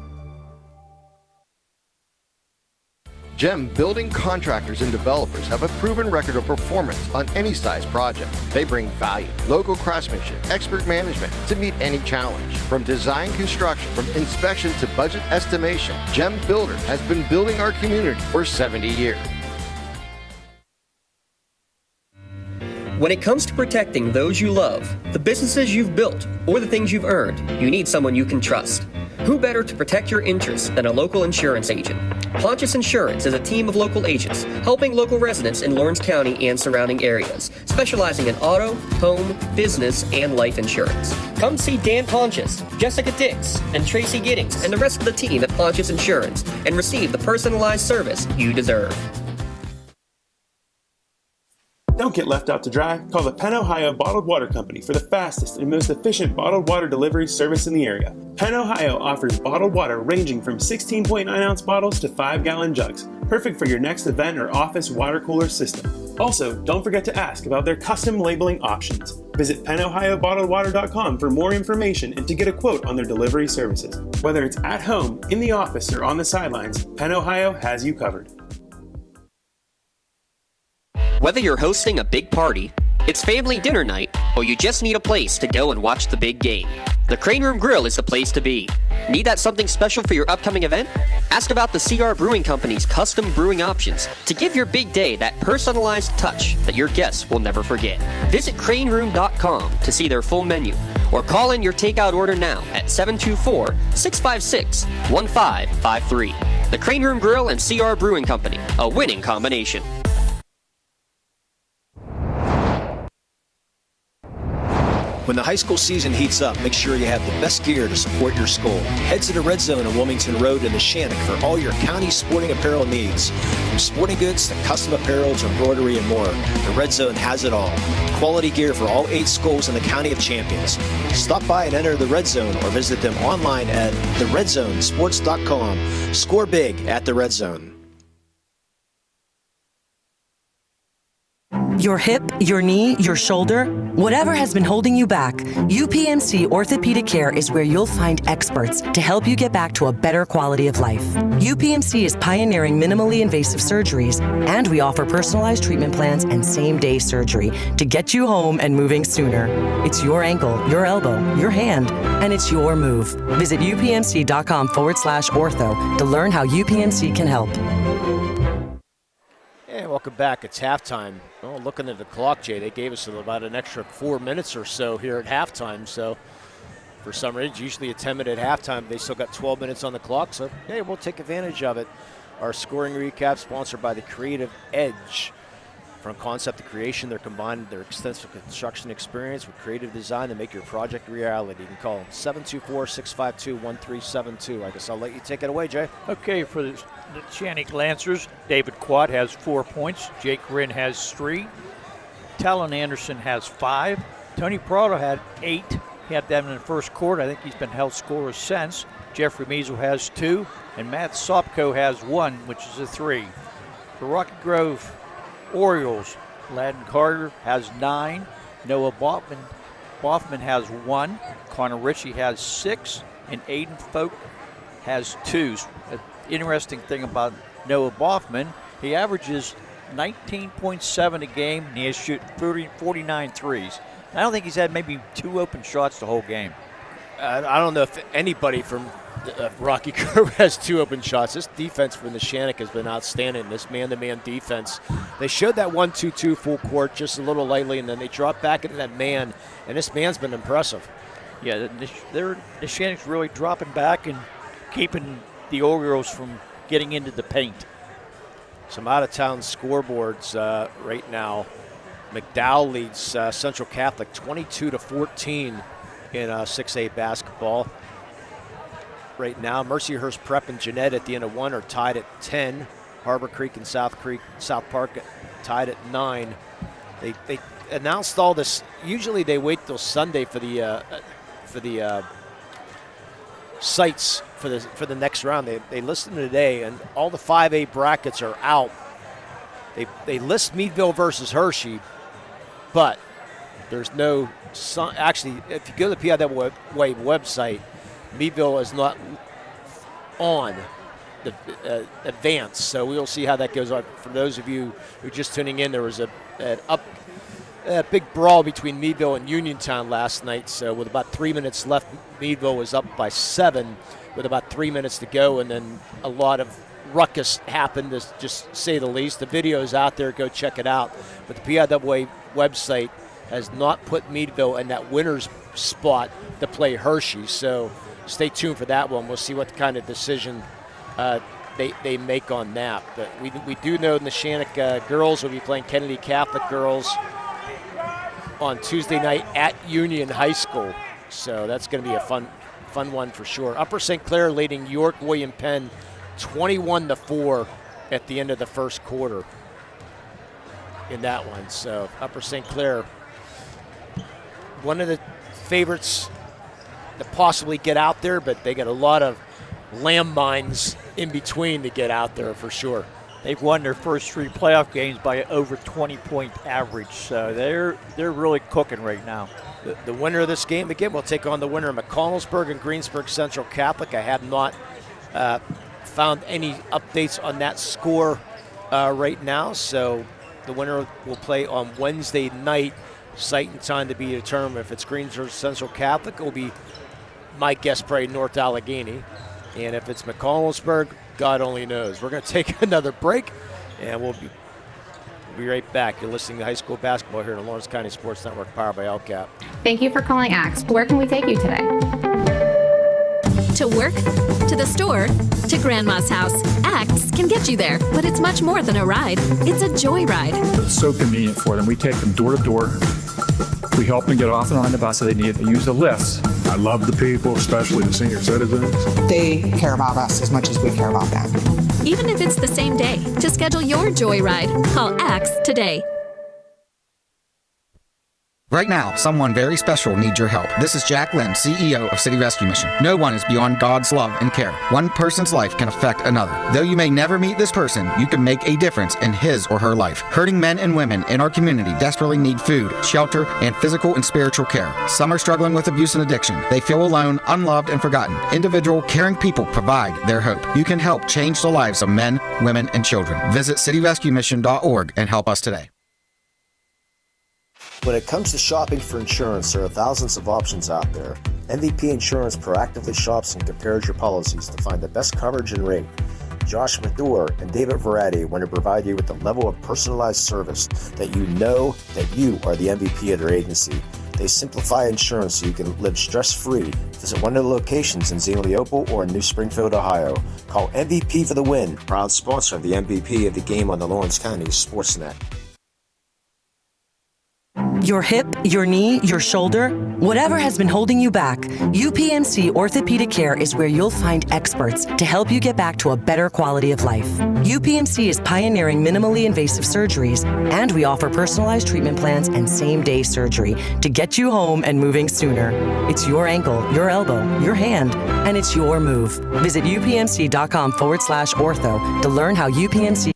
Speaker 6: GEM building contractors and developers have a proven record of performance on any size project. They bring value, local craftsmanship, expert management to meet any challenge. From design construction, from inspection to budget estimation, GEM Builders has been building our community for 70 years.
Speaker 4: When it comes to protecting those you love, the businesses you've built, or the things you've earned, you need someone you can trust. Who better to protect your interests than a local insurance agent? Pontius Insurance is a team of local agents helping local residents in Lawrence County and surrounding areas, specializing in auto, home, business, and life insurance. Come see Dan Pontius, Jessica Dix, and Tracy Giddings, and the rest of the team at Pontius Insurance and receive the personalized service you deserve.
Speaker 18: Don't get left out to dry. Call the Penn Ohio Bottled Water Company for the fastest and most efficient bottled water delivery service in the area. Penn Ohio offers bottled water ranging from 16.9-ounce bottles to 5-gallon jugs, perfect for your next event or office water cooler system. Also, don't forget to ask about their custom labeling options. Visit PenOhioBottledWater.com for more information and to get a quote on their delivery services. Whether it's at home, in the office, or on the sidelines, Penn Ohio has you covered.
Speaker 5: Whether you're hosting a big party, it's family dinner night, or you just need a place to go and watch the big game, the Crane Room Grill is the place to be. Need that something special for your upcoming event? Ask about the CR Brewing Company's custom brewing options to give your big day that personalized touch that your guests will never forget. Visit craneroom.com to see their full menu, or call in your takeout order now at 724-656-1553. The Crane Room Grill and CR Brewing Company, a winning combination.
Speaker 19: When the high school season heats up, make sure you have the best gear to support your school. Head to the Red Zone on Wilmington Road in Neshannock for all your county sporting apparel needs. From sporting goods to custom apparel to embroidery and more, the Red Zone has it all. Quality gear for all 8 schools in the County of Champions. Stop by and enter the Red Zone or visit them online at theredzonesports.com. Score big at the Red Zone.
Speaker 20: Your hip, your knee, your shoulder, whatever has been holding you back, UPMC Orthopedic Care is where you'll find experts to help you get back to a better quality of life. UPMC is pioneering minimally invasive surgeries, and we offer personalized treatment plans and same-day surgery to get you home and moving sooner. It's your ankle, your elbow, your hand, and it's your move. Visit upmc.com/ortho to learn how UPMC can help.
Speaker 1: And welcome back. It's halftime. Oh, looking at the clock, Jay, they gave us about an extra 4 minutes or so here at halftime. So for some reason, usually a 10-minute halftime, they still got 12 minutes on the clock. So, hey, we'll take advantage of it. Our scoring recap sponsored by the Creative Edge. From concept to creation, they're combining their extensive construction experience with creative design to make your project a reality. You can call them 724-652-1372. I guess I'll let you take it away, Jay.
Speaker 2: Okay, for the Neshannock Lancers, David Quad has 4 points. Jake Rinn has 3. Talon Anderson has 5. Tony Prado had 8. He had them in the first quarter. I think he's been held scorer since. Jeffrey Measle has 2, and Matt Sopko has 1, which is a 3. For Rocky Grove Orioles, Ladden Carter has 9, Noah Boffman has 1, Connor Ritchie has 6, and Aiden Folk has 2. An interesting thing about Noah Boffman, he averages 19.7 a game, and he has shot 49 threes. I don't think he's had maybe 2 open shots the whole game.
Speaker 1: I don't know if anybody from Rocky Grove has 2 open shots. This defense for Neshannock has been outstanding, this man-to-man defense. They showed that 1-2-2 full court just a little lightly, and then they dropped back into that man, and this man's been impressive.
Speaker 2: Yeah, Neshannock's really dropping back and keeping the Orioles from getting into the paint.
Speaker 1: Some out-of-town scoreboards right now. McDowell leads Central Catholic 22-14 in 6A basketball. Right now, Mercyhurst Prep and Jeanette at the end of 1 are tied at 10. Harbor Creek and South Park tied at 9. They announced all this. Usually they wait till Sunday for the sites for the next round. They listed them today, and all the 5A brackets are out. They list Meadville versus Hershey, but there's no actually. If you go to the PIAA website, Meadville is not on the advance, so we'll see how that goes on. For those of you who are just tuning in, there was a big brawl between Meadville and Uniontown last night. So with about 3 minutes left, Meadville was up by 7 with about 3 minutes to go, and then a lot of ruckus happened, to just say the least. The video is out there. Go check it out. But the PIAA website has not put Meadville in that winner's spot to play Hershey. So stay tuned for that one. We'll see what kind of decision they make on that. But we do know the Neshannock girls will be playing Kennedy Catholic girls on Tuesday night at Union High School. So that's going to be a fun one for sure. Upper St. Clair leading York William Penn 21-4 at the end of the first quarter in that one. So Upper St. Clair, one of the favorites to possibly get out there, but they got a lot of landmines in between to get out there for sure.
Speaker 2: They've won their first 3 playoff games by over 20-point average, so they're really cooking right now.
Speaker 1: The winner of this game, again, will take on the winner of McConnellsburg and Greensburg Central Catholic. I have not found any updates on that score right now, so the winner will play on Wednesday night. Site and time to be determined. If it's Greensburg Central Catholic, it will be, my guess, probably North Allegheny. And if it's McConnellsburg, God only knows. We're going to take another break, and we'll be right back. You're listening to high school basketball here on the Lawrence County Sports Network, powered by LCAP.
Speaker 10: Thank you for calling AXE. Where can we take you today?
Speaker 11: To work, to the store, to Grandma's house. ACTS can get you there, but it's much more than a ride. It's a joyride.
Speaker 21: It's so convenient for them. We take them door to door. We help them get off and on the bus if they need to use the lifts.
Speaker 22: I love the people, especially the senior citizens.
Speaker 23: They care about us as much as we care about them.
Speaker 11: Even if it's the same day, to schedule your joyride, call ACTS today.
Speaker 24: Right now, someone very special needs your help. This is Jack Lynn, CEO of City Rescue Mission. No one is beyond God's love and care. One person's life can affect another. Though you may never meet this person, you can make a difference in his or her life. Hurting men and women in our community desperately need food, shelter, and physical and spiritual care. Some are struggling with abuse and addiction. They feel alone, unloved, and forgotten. Individual, caring people provide their hope. You can help change the lives of men, women, and children. Visit cityrescuemission.org and help us today.
Speaker 15: When it comes to shopping for insurance, there are thousands of options out there. MVP Insurance proactively shops and compares your policies to find the best coverage and rate. Josh Mador and David Verratti want to provide you with the level of personalized service that you know that you are the MVP of their agency. They simplify insurance so you can live stress-free. Visit one of the locations in Zane-Leopold or in New Springfield, Ohio. Call MVP for the win. Proud sponsor of the MVP of the game on the Lawrence County SportsNet.
Speaker 20: Your hip, your knee, your shoulder, whatever has been holding you back, UPMC Orthopedic Care is where you'll find experts to help you get back to a better quality of life. UPMC is pioneering minimally invasive surgeries, and we offer personalized treatment plans and same-day surgery to get you home and moving sooner. It's your ankle, your elbow, your hand, and it's your move. Visit upmc.com/ortho to learn how UPMC.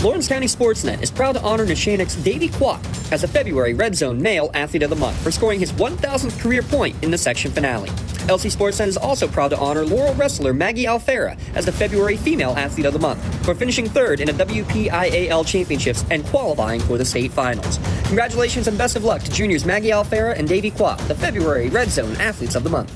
Speaker 5: Lawrence County SportsNet is proud to honor Neshannock's Davey Kwok as the February Red Zone Male Athlete of the Month for scoring his 1,000th career point in the section finale. LC SportsNet is also proud to honor Laurel wrestler Maggie Alfera as the February Female Athlete of the Month for finishing third in the WPIAL Championships and qualifying for the state finals. Congratulations and best of luck to juniors Maggie Alfera and Davey Kwok, the February Red Zone Athletes of the Month.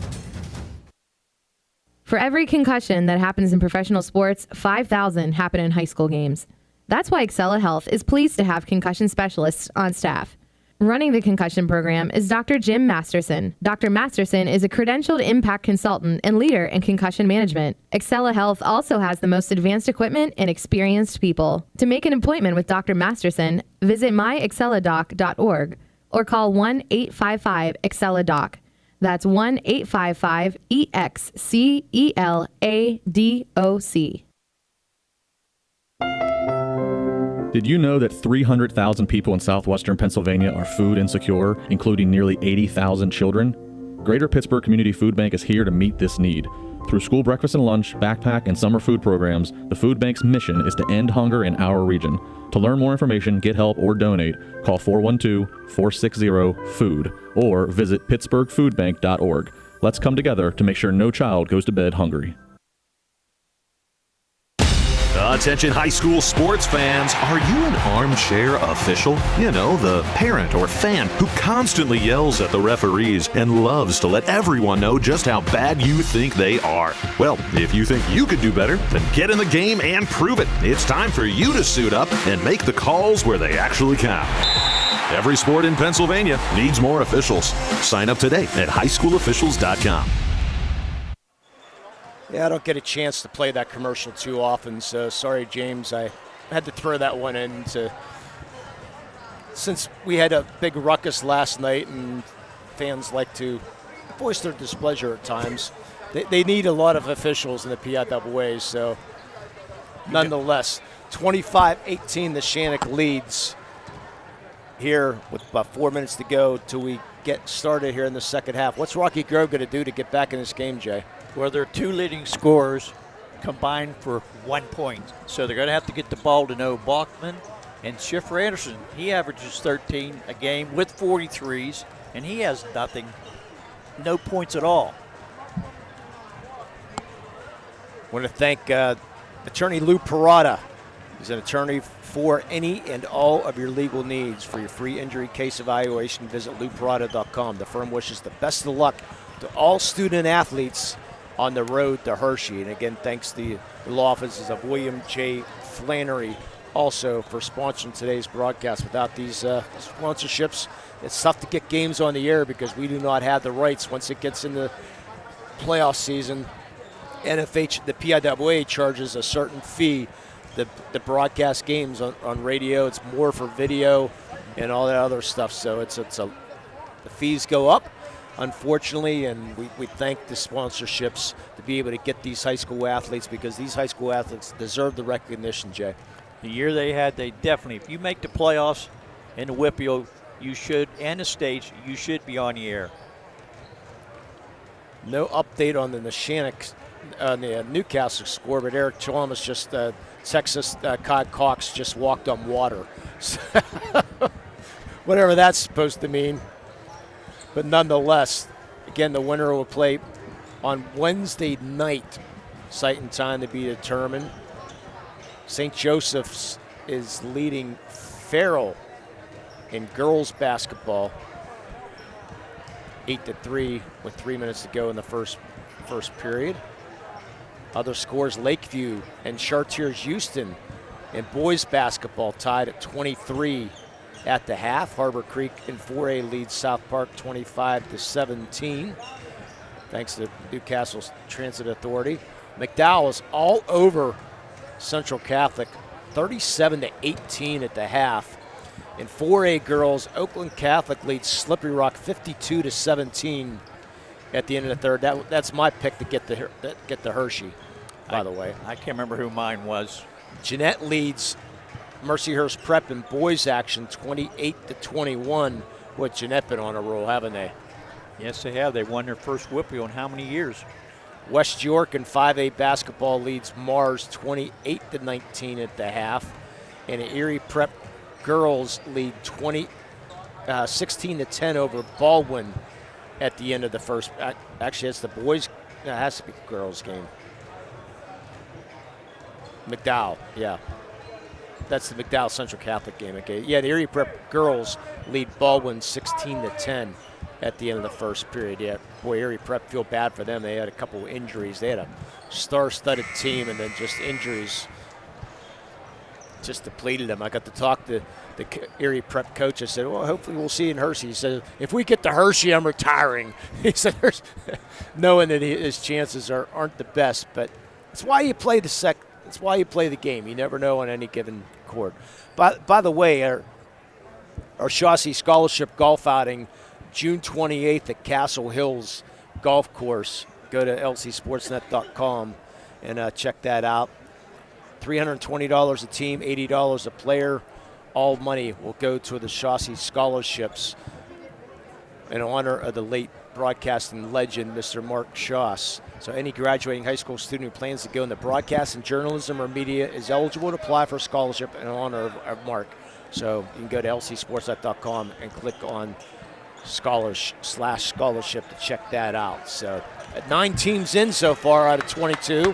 Speaker 10: For every concussion that happens in professional sports, 5,000 happen in high school games. That's why Excella Health is pleased to have concussion specialists on staff. Running the concussion program is Dr. Jim Masterson. Dr. Masterson is a credentialed impact consultant and leader in concussion management. Excella Health also has the most advanced equipment and experienced people. To make an appointment with Dr. Masterson, visit myexcelladoc.org or call 1-855-EXCELLA-DOC. That's 1-855-EXCELLADOC.
Speaker 7: Did you know that 300,000 people in southwestern Pennsylvania are food insecure, including nearly 80,000 children? Greater Pittsburgh Community Food Bank is here to meet this need. Through school breakfast and lunch, backpack, and summer food programs, the food bank's mission is to end hunger in our region. To learn more information, get help, or donate, call 412-460-FOOD or visit pittsburghfoodbank.org. Let's come together to make sure no child goes to bed hungry.
Speaker 8: Attention high school sports fans, are you an armchair official? You know, the parent or fan who constantly yells at the referees and loves to let everyone know just how bad you think they are. Well, if you think you could do better, then get in the game and prove it. It's time for you to suit up and make the calls where they actually count. Every sport in Pennsylvania needs more officials. Sign up today at highschoolofficials.com.
Speaker 1: Yeah, I don't get a chance to play that commercial too often, so sorry, James. I had to throw that one in since we had a big ruckus last night and fans like to voice their displeasure at times. They need a lot of officials in the PIAA, so nonetheless, 25-18, the Neshannock leads here with about 4 minutes to go till we get started here in the second half. What's Rocky Grove going to do to get back in this game, Jay?
Speaker 2: Well, their two leading scorers combined for 1 point. So they're going to have to get the ball to Noah Bachman. And Schiffer Anderson, he averages 13 a game with 43s, and he has nothing, no points at all.
Speaker 1: I want to thank attorney Lou Parada. He's an attorney for any and all of your legal needs. For your free injury case evaluation, visit louparada.com. The firm wishes the best of luck to all student athletes on the road to Hershey. And again, thanks to the law offices of William J. Flannery also for sponsoring today's broadcast. Without these sponsorships, it's tough to get games on the air because we do not have the rights. Once it gets in the playoff season, NFH, the PIAA charges a certain fee. The broadcast games on radio, it's more for video and all that other stuff. So the fees go up, unfortunately, and we thank the sponsorships to be able to get these high school athletes, because these high school athletes deserve the recognition, Jay.
Speaker 2: The year they had, they definitely, if you make the playoffs in the WPIAA, you should, and the stage, you should be on the air.
Speaker 1: No update on the Neshannock, on the Newcastle score, but Eric Chalmers just Texas Cod Cox just walked on water. Whatever that's supposed to mean. But nonetheless, again, the winner will play on Wednesday night, site and time to be determined. St. Joseph's is leading Farrell in girls basketball 8-3 with 3 minutes to go in the first period. Other scores, Lakeview and Chartiers Houston in boys basketball tied at 23 at the half. Harbor Creek in 4A leads South Park 25-17, thanks to Newcastle's Transit Authority. McDowell is all over Central Catholic, 37-18 at the half. In 4A girls, Oakland Catholic leads Slippery Rock 52-17 at the end of the third. That's my pick to get the Hershey, by the way.
Speaker 2: I can't remember who mine was.
Speaker 1: Jeanette leads Mercyhurst Prep in boys action 28-21. With Jeanette been on a roll, haven't they?
Speaker 2: Yes, they have. They won their first Whippy in how many years?
Speaker 1: West York in 5A basketball leads Mars 28-19 at the half. And Erie Prep girls lead 16-10 over Baldwin at the end of the first. Actually, it's the boys. It has to be the girls' game. McDowell, yeah. That's the McDowell Central Catholic game. Okay. Yeah, the Erie Prep girls lead Baldwin 16-10 at the end of the first period. Yeah, boy, Erie Prep, feel bad for them. They had a couple of injuries. They had a star-studded team, and then just injuries just depleted them. I got to talk to the Erie Prep coach. I said, well, hopefully we'll see you in Hershey. He said, if we get to Hershey, I'm retiring. He said, knowing that his chances aren't the best, but it's why you play it's why you play the game. You never know on any given court. By the way, our Shaughnessy Scholarship Golf Outing, June 28th at Castle Hills Golf Course. Go to lcsportsnet.com and check that out. $320 a team, $80 a player. All money will go to the Shaughnessy Scholarships in honor of the late broadcasting legend, Mr. Mark Schoss. So any graduating high school student who plans to go into broadcasting, journalism, or media is eligible to apply for a scholarship in honor of Mark. So you can go to lcsportsnet.com and click on /scholarship to check that out. So at 9 teams in so far out of 22,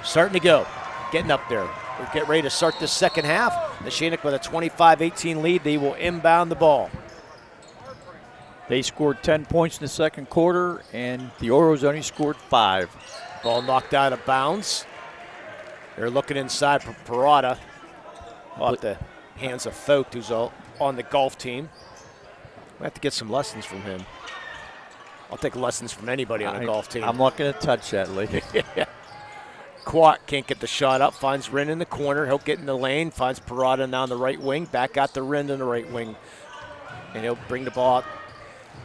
Speaker 1: starting to go, getting up there. We'll get ready to start the second half. Neshannock with a 25-18 lead. They will inbound the ball.
Speaker 2: They scored 10 points in the second quarter, and the Orioles only scored 5.
Speaker 1: Ball knocked out of bounds. They're looking inside for Parada off the hands of Vogt, who's on the golf team. We have to get some lessons from him. I'll take lessons from anybody on a golf team.
Speaker 2: I'm not going to touch that, Lee.
Speaker 1: Yeah. Quat can't get the shot up, finds Wren in the corner. He'll get in the lane, finds Parada down the right wing, back out to Wren in the right wing. And he'll bring the ball out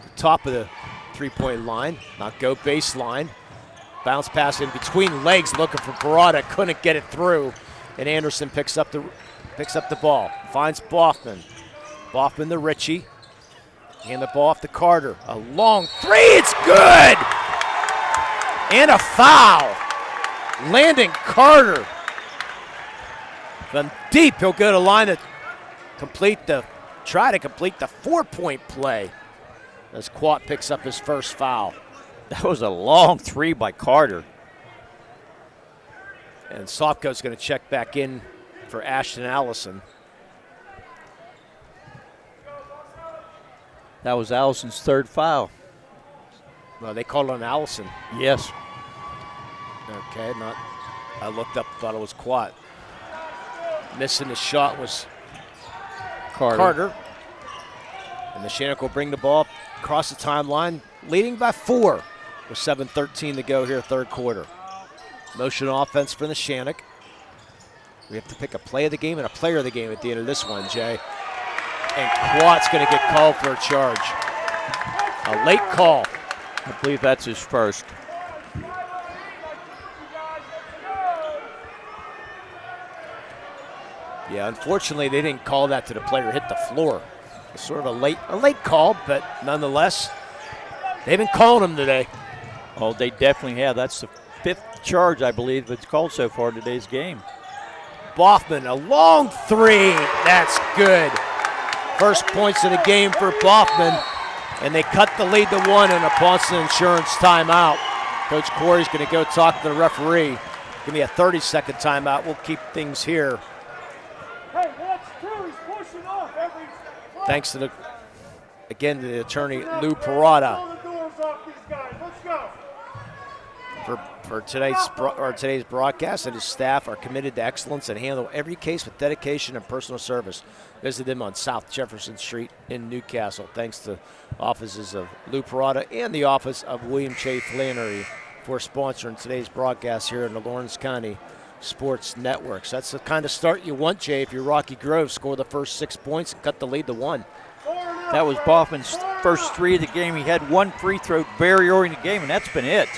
Speaker 1: the top of the three-point line, not go baseline. Bounce pass in between legs looking for Parada, couldn't get it through. And Anderson picks up the ball, finds Boffman. Boffman to Ritchie. Hand the ball off to Carter. A long three, it's good! And a foul. Landon Carter. From deep, he'll go to line to try to complete the 4-point play as Quat picks up his first foul.
Speaker 2: That was a long three by Carter.
Speaker 1: And Sopko's going to check back in for Ashton Allison.
Speaker 2: That was Allison's third foul.
Speaker 1: Well, they called on Allison.
Speaker 2: Yes.
Speaker 1: Okay, I looked up, thought it was Quat. Missing the shot was Carter. And Neshannock will bring the ball across the timeline, leading by 4 with 7:13 to go here, third quarter. Motion offense for Neshannock. We have to pick a play of the game and a player of the game at the end of this one, Jay. And Quat's going to get called for a charge. A late call.
Speaker 2: I believe that's his first.
Speaker 1: Yeah, unfortunately, they didn't call that to the player hit the floor. It's sort of a late call, but nonetheless, they've been calling him today.
Speaker 2: Oh, they definitely have. That's the 5th charge, I believe, that's called so far in today's game.
Speaker 1: Boffman, a long three. That's good. First points of the game for Boffman, and they cut the lead to 1 in a Boston Insurance timeout. Coach Corey's going to go talk to the referee. Give me a 30-second timeout. We'll keep things here. Thanks to the attorney Lou Parada for today's broadcast, and his staff are committed to excellence and handle every case with dedication and personal service. Visit them on South Jefferson Street in Newcastle. Thanks to offices of Lou Parada and the office of William J. Flannery for sponsoring today's broadcast here in the Lawrence County Sports Networks. That's the kind of start you want, Jay, if you're Rocky Grove. Score the first 6 points and cut the lead to 1.
Speaker 2: That was Boffman's first 3 of the game. He had 1 free throw very early in the game, and that's been it.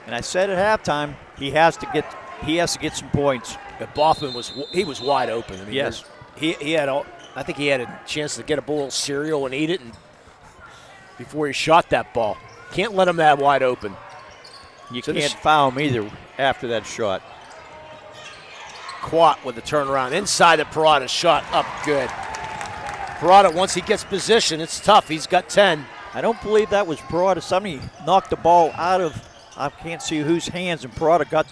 Speaker 2: And I said at halftime, he has to get some points.
Speaker 1: But Boffman was wide open. I mean,
Speaker 2: yes,
Speaker 1: he had I think he had a chance to get a bowl of cereal and eat it, and before he shot that ball, can't let him that wide open.
Speaker 2: You can't foul him either after that shot.
Speaker 1: Quat with the turnaround inside the Parada shot up good. Parada, once he gets position, it's tough. He's got 10.
Speaker 2: I don't believe that was Parada. Somebody knocked the ball out of, I can't see whose hands, and Parada got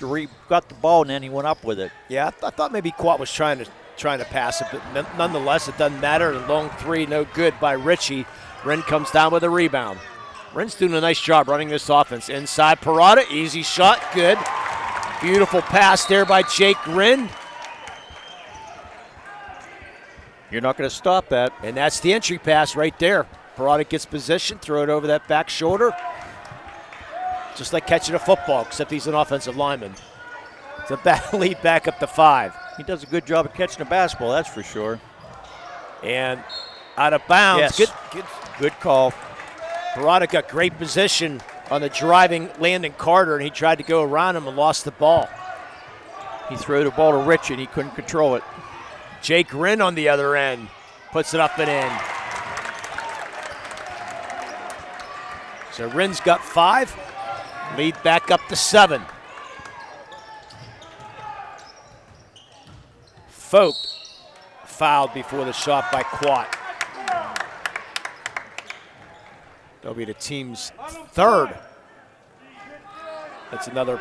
Speaker 2: the ball, and then he went up with it.
Speaker 1: Yeah, I thought maybe Quat was trying to pass it, but nonetheless, it doesn't matter. The long 3, no good by Ritchie. Wren comes down with a rebound. Wren's doing a nice job running this offense. Inside Parada, easy shot, good. Beautiful pass there by Jake Wren.
Speaker 2: You're not going to stop that.
Speaker 1: And that's the entry pass right there. Parada gets position, throw it over that back shoulder. Just like catching a football, except he's an offensive lineman. It's a bad lead back up to 5.
Speaker 2: He does a good job of catching a basketball, that's for sure.
Speaker 1: And out of bounds.
Speaker 2: Yes. Good call.
Speaker 1: Parada got great position on the driving Landon Carter, and he tried to go around him and lost the ball.
Speaker 2: He threw the ball to Rich, and he couldn't control it.
Speaker 1: Jake Wren on the other end puts it up and in. So Wren's got 5. Lead back up to 7. Folk fouled before the shot by Quat. That'll be the team's 3rd. That's another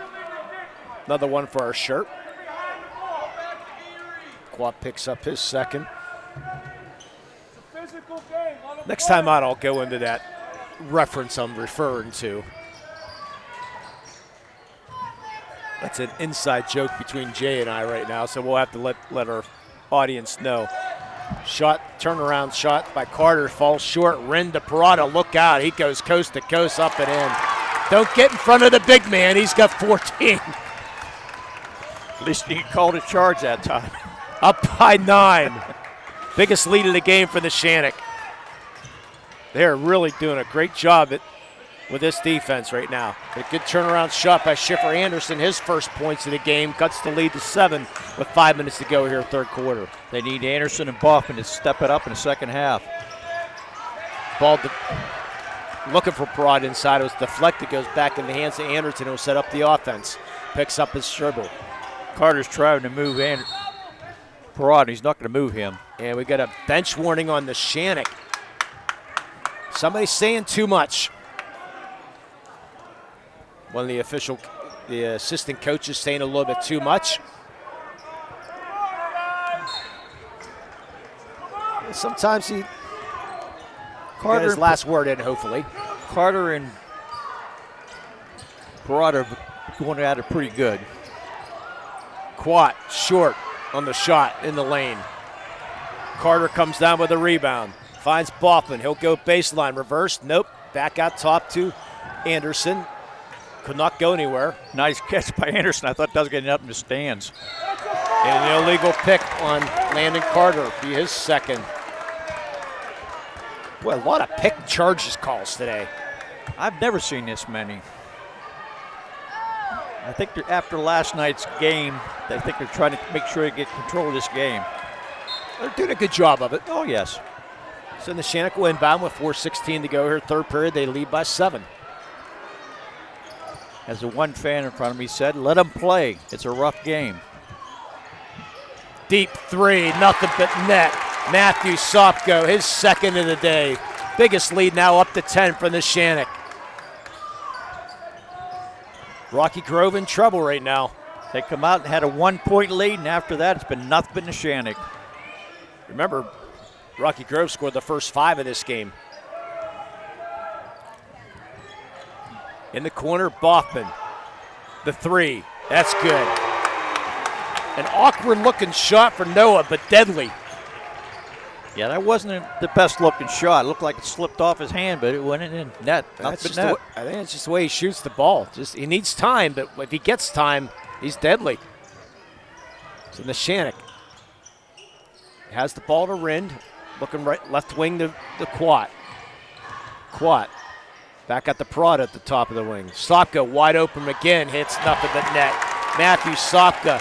Speaker 1: one for our shirt. Quat picks up his 2nd. Next time out, I'll go into that reference I'm referring to. That's an inside joke between Jay and I right now, so we'll have to let our audience know. Turnaround shot by Carter, falls short. Wren to Parada, look out. He goes coast to coast, up and in. Don't get in front of the big man. He's got 14.
Speaker 2: At least he called a charge that time.
Speaker 1: Up by 9. Biggest lead of the game for the Neshannock. They're really doing a great job with this defense right now. A good turnaround shot by Schiffer Anderson. His first points of the game cuts the lead to 7 with 5 minutes to go here, 3rd quarter.
Speaker 2: They need Anderson and Boffman to step it up in the second half.
Speaker 1: Ball looking for Parada inside. It was deflected, goes back in the hands of Anderson, who will set up the offense. Picks up his dribble.
Speaker 2: Carter's trying to move Parada. He's not going to move him.
Speaker 1: And we got a bench warning on the Neshannock. Somebody's saying too much. One of the assistant coaches saying a little bit too much. Sometimes Carter got his last word in, hopefully.
Speaker 2: Carter and Parada going at it pretty good.
Speaker 1: Quat short on the shot in the lane. Carter comes down with a rebound. Finds Boffman. He'll go baseline. Reverse. Nope. Back out top to Anderson. Could not go anywhere.
Speaker 2: Nice catch by Anderson. I thought that was getting up in the stands.
Speaker 1: And an illegal pick on Landon Carter. Be his 2nd. Boy, a lot of pick charges calls today.
Speaker 2: I've never seen this many. I think after last night's game, I think they're trying to make sure they get control of this game.
Speaker 1: They're doing a good job of it.
Speaker 2: Oh, yes.
Speaker 1: So the Neshannock will inbound with 4:16 to go here. 3rd period, they lead by 7.
Speaker 2: As the one fan in front of me said, let them play. It's a rough game.
Speaker 1: Deep 3, nothing but net. Matthew Sopko, his 2nd of the day. Biggest lead now up to 10 for the Neshannock. Rocky Grove in trouble right now.
Speaker 2: They come out and had a 1-point lead, and after that, it's been nothing but Neshannock.
Speaker 1: Remember, Rocky Grove scored the first 5 of this game. In the corner, Boffman. The 3, that's good. An awkward-looking shot for Noah, but deadly.
Speaker 2: Yeah, that wasn't the best-looking shot. It looked like it slipped off his hand, but it went in net.
Speaker 1: I think it's just the way he shoots the ball. He needs time, but if he gets time, he's deadly. So Neshannock has the ball to Rind, looking right, left wing to Quat. Quat back at the prod at the top of the wing. Sopka wide open again, hits nothing but net. Matthew Sopka.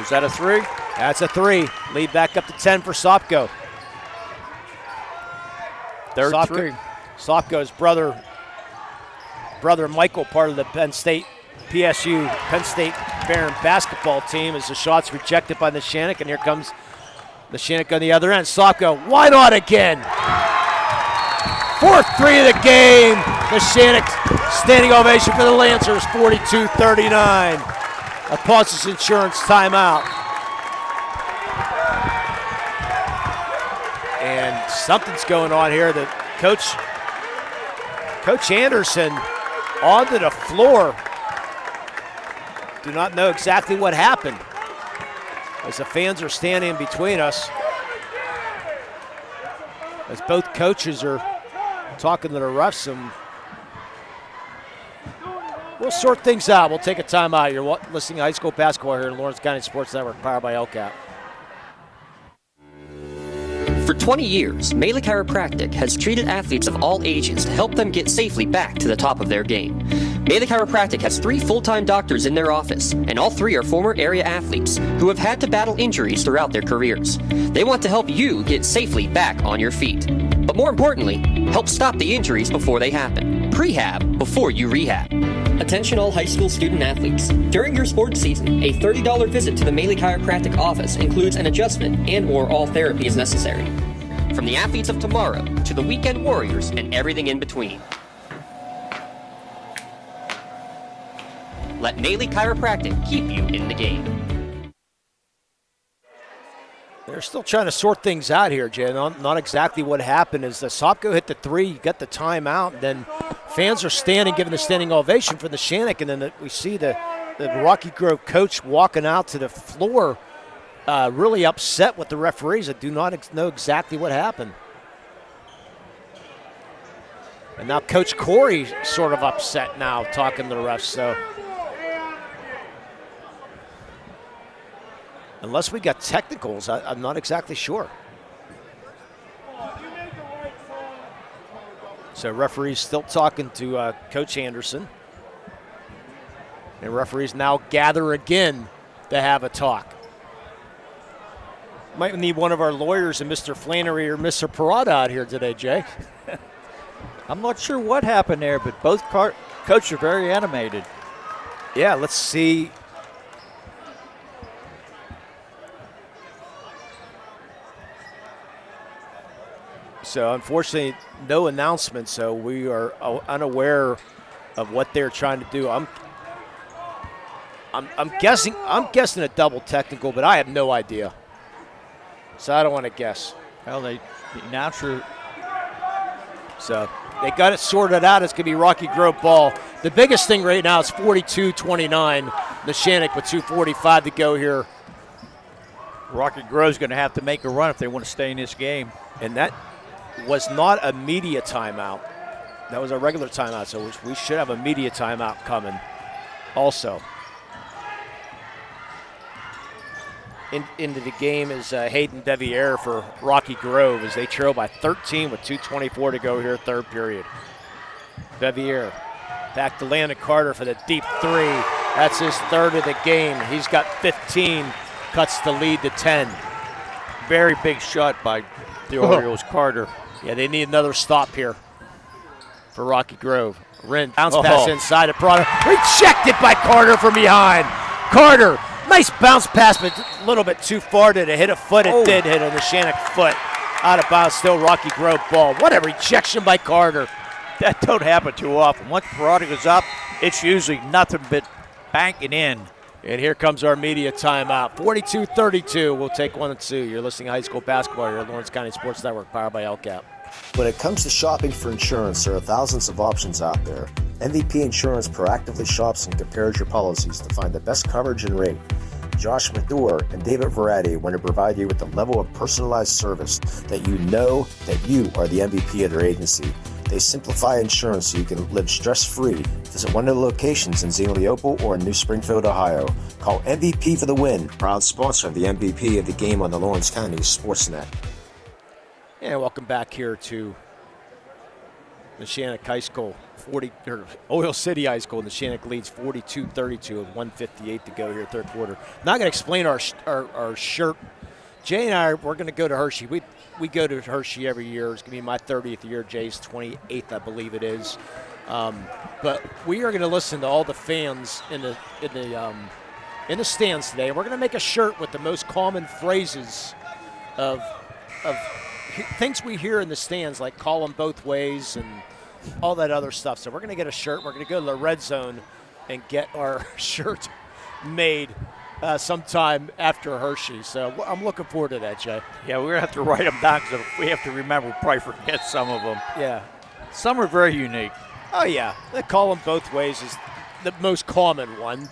Speaker 2: Is that a 3?
Speaker 1: That's a 3. Lead back up to 10 for Sopko.
Speaker 2: Third 3.
Speaker 1: Sopko's brother Michael, part of the Penn State Barron basketball team, as the shot's rejected by Neshannock, and here comes Neshannock on the other end. Sopko, why not again? 4th 3 of the game. Neshannock, standing ovation for the Lancers, 42-39. A pauses insurance timeout. And something's going on here. That Coach Anderson onto the floor. Do not know exactly what happened, as the fans are standing between us, as both coaches are talking to the refs, and we'll sort things out. We'll take a timeout. You're listening to high school basketball here in Lawrence County Sports Network, powered by LCAP.
Speaker 5: For 20 years, Mele Chiropractic has treated athletes of all ages to help them get safely back to the top of their game. Mele Chiropractic has 3 full-time doctors in their office, and all 3 are former area athletes who have had to battle injuries throughout their careers. They want to help you get safely back on your feet. But more importantly, help stop the injuries before they happen. Prehab before you rehab. Attention all high school student athletes. During your sports season, a $30 visit to the Mele Chiropractic office includes an adjustment and/or all therapy is necessary. From the athletes of tomorrow to the weekend warriors and everything in between. Let Mele Chiropractic keep you in the game.
Speaker 1: They're still trying to sort things out here, Jay. Not exactly what happened is the Sopko hit the 3, you got the timeout, and then fans are standing, giving a standing ovation for Neshannock, and then we see the Rocky Grove coach walking out to the floor, really upset with the referees that do not know exactly what happened. And now Coach Corey sort of upset now, talking to the refs, so. Unless we got technicals, I'm not exactly sure. So referees still talking to Coach Anderson. And referees now gather again to have a talk. Might need one of our lawyers and Mr. Flannery or Mr. Parada out here today, Jay.
Speaker 2: I'm not sure what happened there, but both coaches are very animated.
Speaker 1: Yeah, let's see. So unfortunately, no announcement, so we are unaware of what they're trying to do. I'm guessing a double technical, but I have no idea. So I don't want to guess.
Speaker 2: Well, the announcer.
Speaker 1: So they got it sorted out. It's going to be Rocky Grove ball. The biggest thing right now is 42-29. Neshannock with 2:45 to go here.
Speaker 2: Rocky Grove's going to have to make a run if they want to stay in this game.
Speaker 1: And that was not a media timeout. That was a regular timeout, so we should have a media timeout coming also. Into the game is Hayden Deviere for Rocky Grove as they trail by 13 with 2:24 to go here, third period. Deviere back to Landon Carter for the deep 3. That's his 3rd of the game. He's got 15, cuts the lead to 10.
Speaker 2: Very big shot by the Orioles, Carter.
Speaker 1: Yeah, they need another stop here for Rocky Grove. Ren bounce pass inside of Prada. Rejected by Carter from behind. Carter, nice bounce pass, but a little bit too far. Did it hit a foot? It did hit a Neshannock foot. Out of bounds, still Rocky Grove ball. What a rejection by Carter.
Speaker 2: That don't happen too often. Once Prada goes up, it's usually nothing but banking in.
Speaker 1: And here comes our media timeout. 42-32. We'll take 1 and 2. You're listening to high school basketball here at Lawrence County Sports Network, powered by LCAP.
Speaker 15: When it comes to shopping for insurance, there are thousands of options out there. MVP Insurance proactively shops and compares your policies to find the best coverage and rate. Josh Mador and David Verratti want to provide you with the level of personalized service that you know that you are the MVP of their agency. They simplify insurance so you can live stress-free. Visit one of the locations in Xenia Leopold or in New Springfield, Ohio. Call MVP for the win. Proud sponsor of the MVP of the game on the Lawrence County SportsNet.
Speaker 1: And welcome back here to Neshannock High School, Oil City High School. Neshannock leads 42-32 with 1:58 to go here, third quarter. Not going to explain our shirt. Jay and I, we're going to go to Hershey. We go to Hershey every year. It's going to be my 30th year. Jay's 28th, I believe it is. But we are going to listen to all the fans in the stands today. We're going to make a shirt with the most common phrases of things we hear in the stands, like call them both ways and all that other stuff. So we're going to get a shirt. We're going to go to the red zone and get our shirt made sometime after Hershey. So I'm looking forward to that, Jay.
Speaker 2: Yeah, we're going to have to write them down because we have to remember, we'll probably forget some of them.
Speaker 1: Yeah.
Speaker 2: Some are very unique.
Speaker 1: Oh, yeah. They call them both ways is the most common one,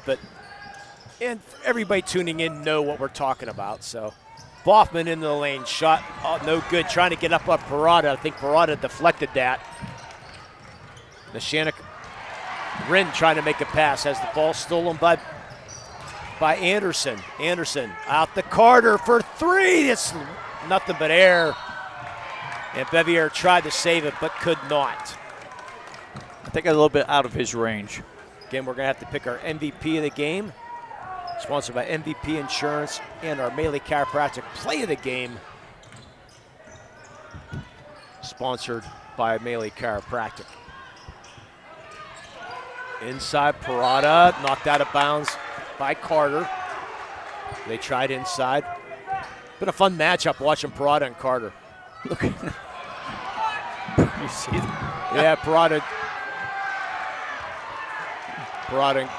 Speaker 1: and everybody tuning in know what we're talking about. So Boffman into the lane, shot, no good, trying to get up on Parada. I think Parada deflected that. Neshannock, Wren trying to make a pass, has the ball stolen by Anderson. Anderson out to Carter for three. It's nothing but air. And Bevier tried to save it, but could not.
Speaker 2: I think a little bit out of his range.
Speaker 1: Again, we're going to have to pick our MVP of the game. Sponsored by MVP Insurance and our Melee Chiropractic Play of the Game. Sponsored by Melee Chiropractic. Inside, Parada knocked out of bounds by Carter. They tried inside. Been a fun matchup watching Parada and Carter.
Speaker 2: Look at you see that?
Speaker 1: Yeah, Parada and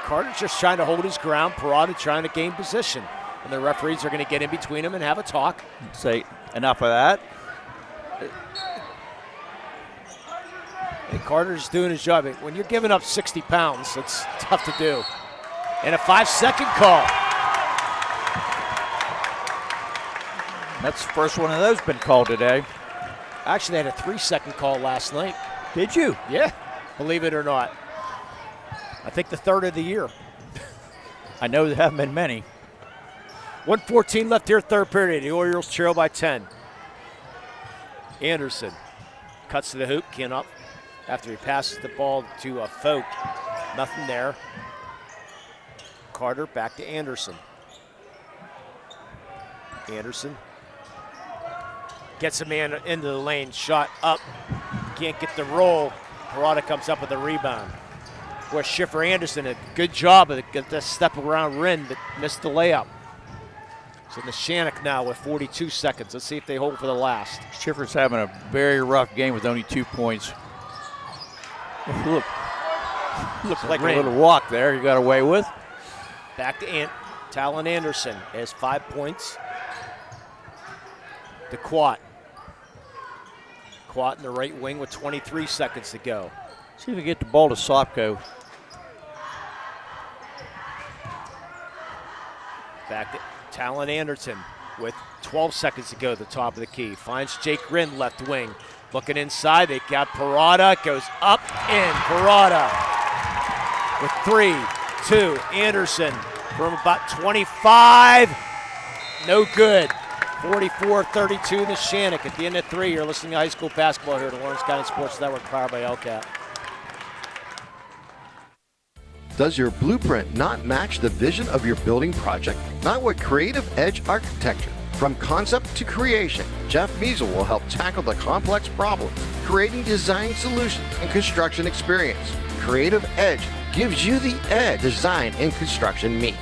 Speaker 1: Carter's just trying to hold his ground. Parada trying to gain position. And the referees are going to get in between them and have a talk.
Speaker 2: Say, enough of that.
Speaker 1: And Carter's doing his job. When you're giving up 60 pounds, it's tough to do. And a 5-second call.
Speaker 2: That's the first one of those been called today.
Speaker 1: Actually, they had a 3-second call last night.
Speaker 2: Did you?
Speaker 1: Yeah, believe it or not. I think the third of the year.
Speaker 2: I know there haven't been many.
Speaker 1: 1:14 left here, third period. The Orioles trail by 10. Anderson cuts to the hoop, can't up after he passes the ball to Folk. Nothing there. Carter back to Anderson. Anderson gets a man into the lane, shot up, can't get the roll. Parada comes up with a rebound. Where Schiffer Anderson, a good job of the step around Wren, but missed the layup. So Neshannock now with 42 seconds. Let's see if they hold for the last.
Speaker 2: Schiffer's having a very rough game with only 2 points. Look, looks like
Speaker 1: Wren.
Speaker 2: a little walk there you got away with.
Speaker 1: Back to Talon Anderson has 5 points. To Quat. Quat in the right wing with 23 seconds to go.
Speaker 2: See if we get the ball to Sopko.
Speaker 1: Back to Talon Anderson with 12 seconds to go at the top of the key. Finds Jake Wren left wing. Looking inside, they got Parada. Goes up, in. Parada with 3, 2. Anderson from about 25. No good. 44-32 Neshannock. At the end of 3, you're listening to high school basketball here at the Lawrence County Sports Network, powered by LCAT.
Speaker 6: Does your blueprint not match the vision of your building project? Not with Creative Edge Architecture. From concept to creation, Jeff Measle will help tackle the complex problems, creating design solutions and construction experience. Creative Edge gives you the edge design and construction meet.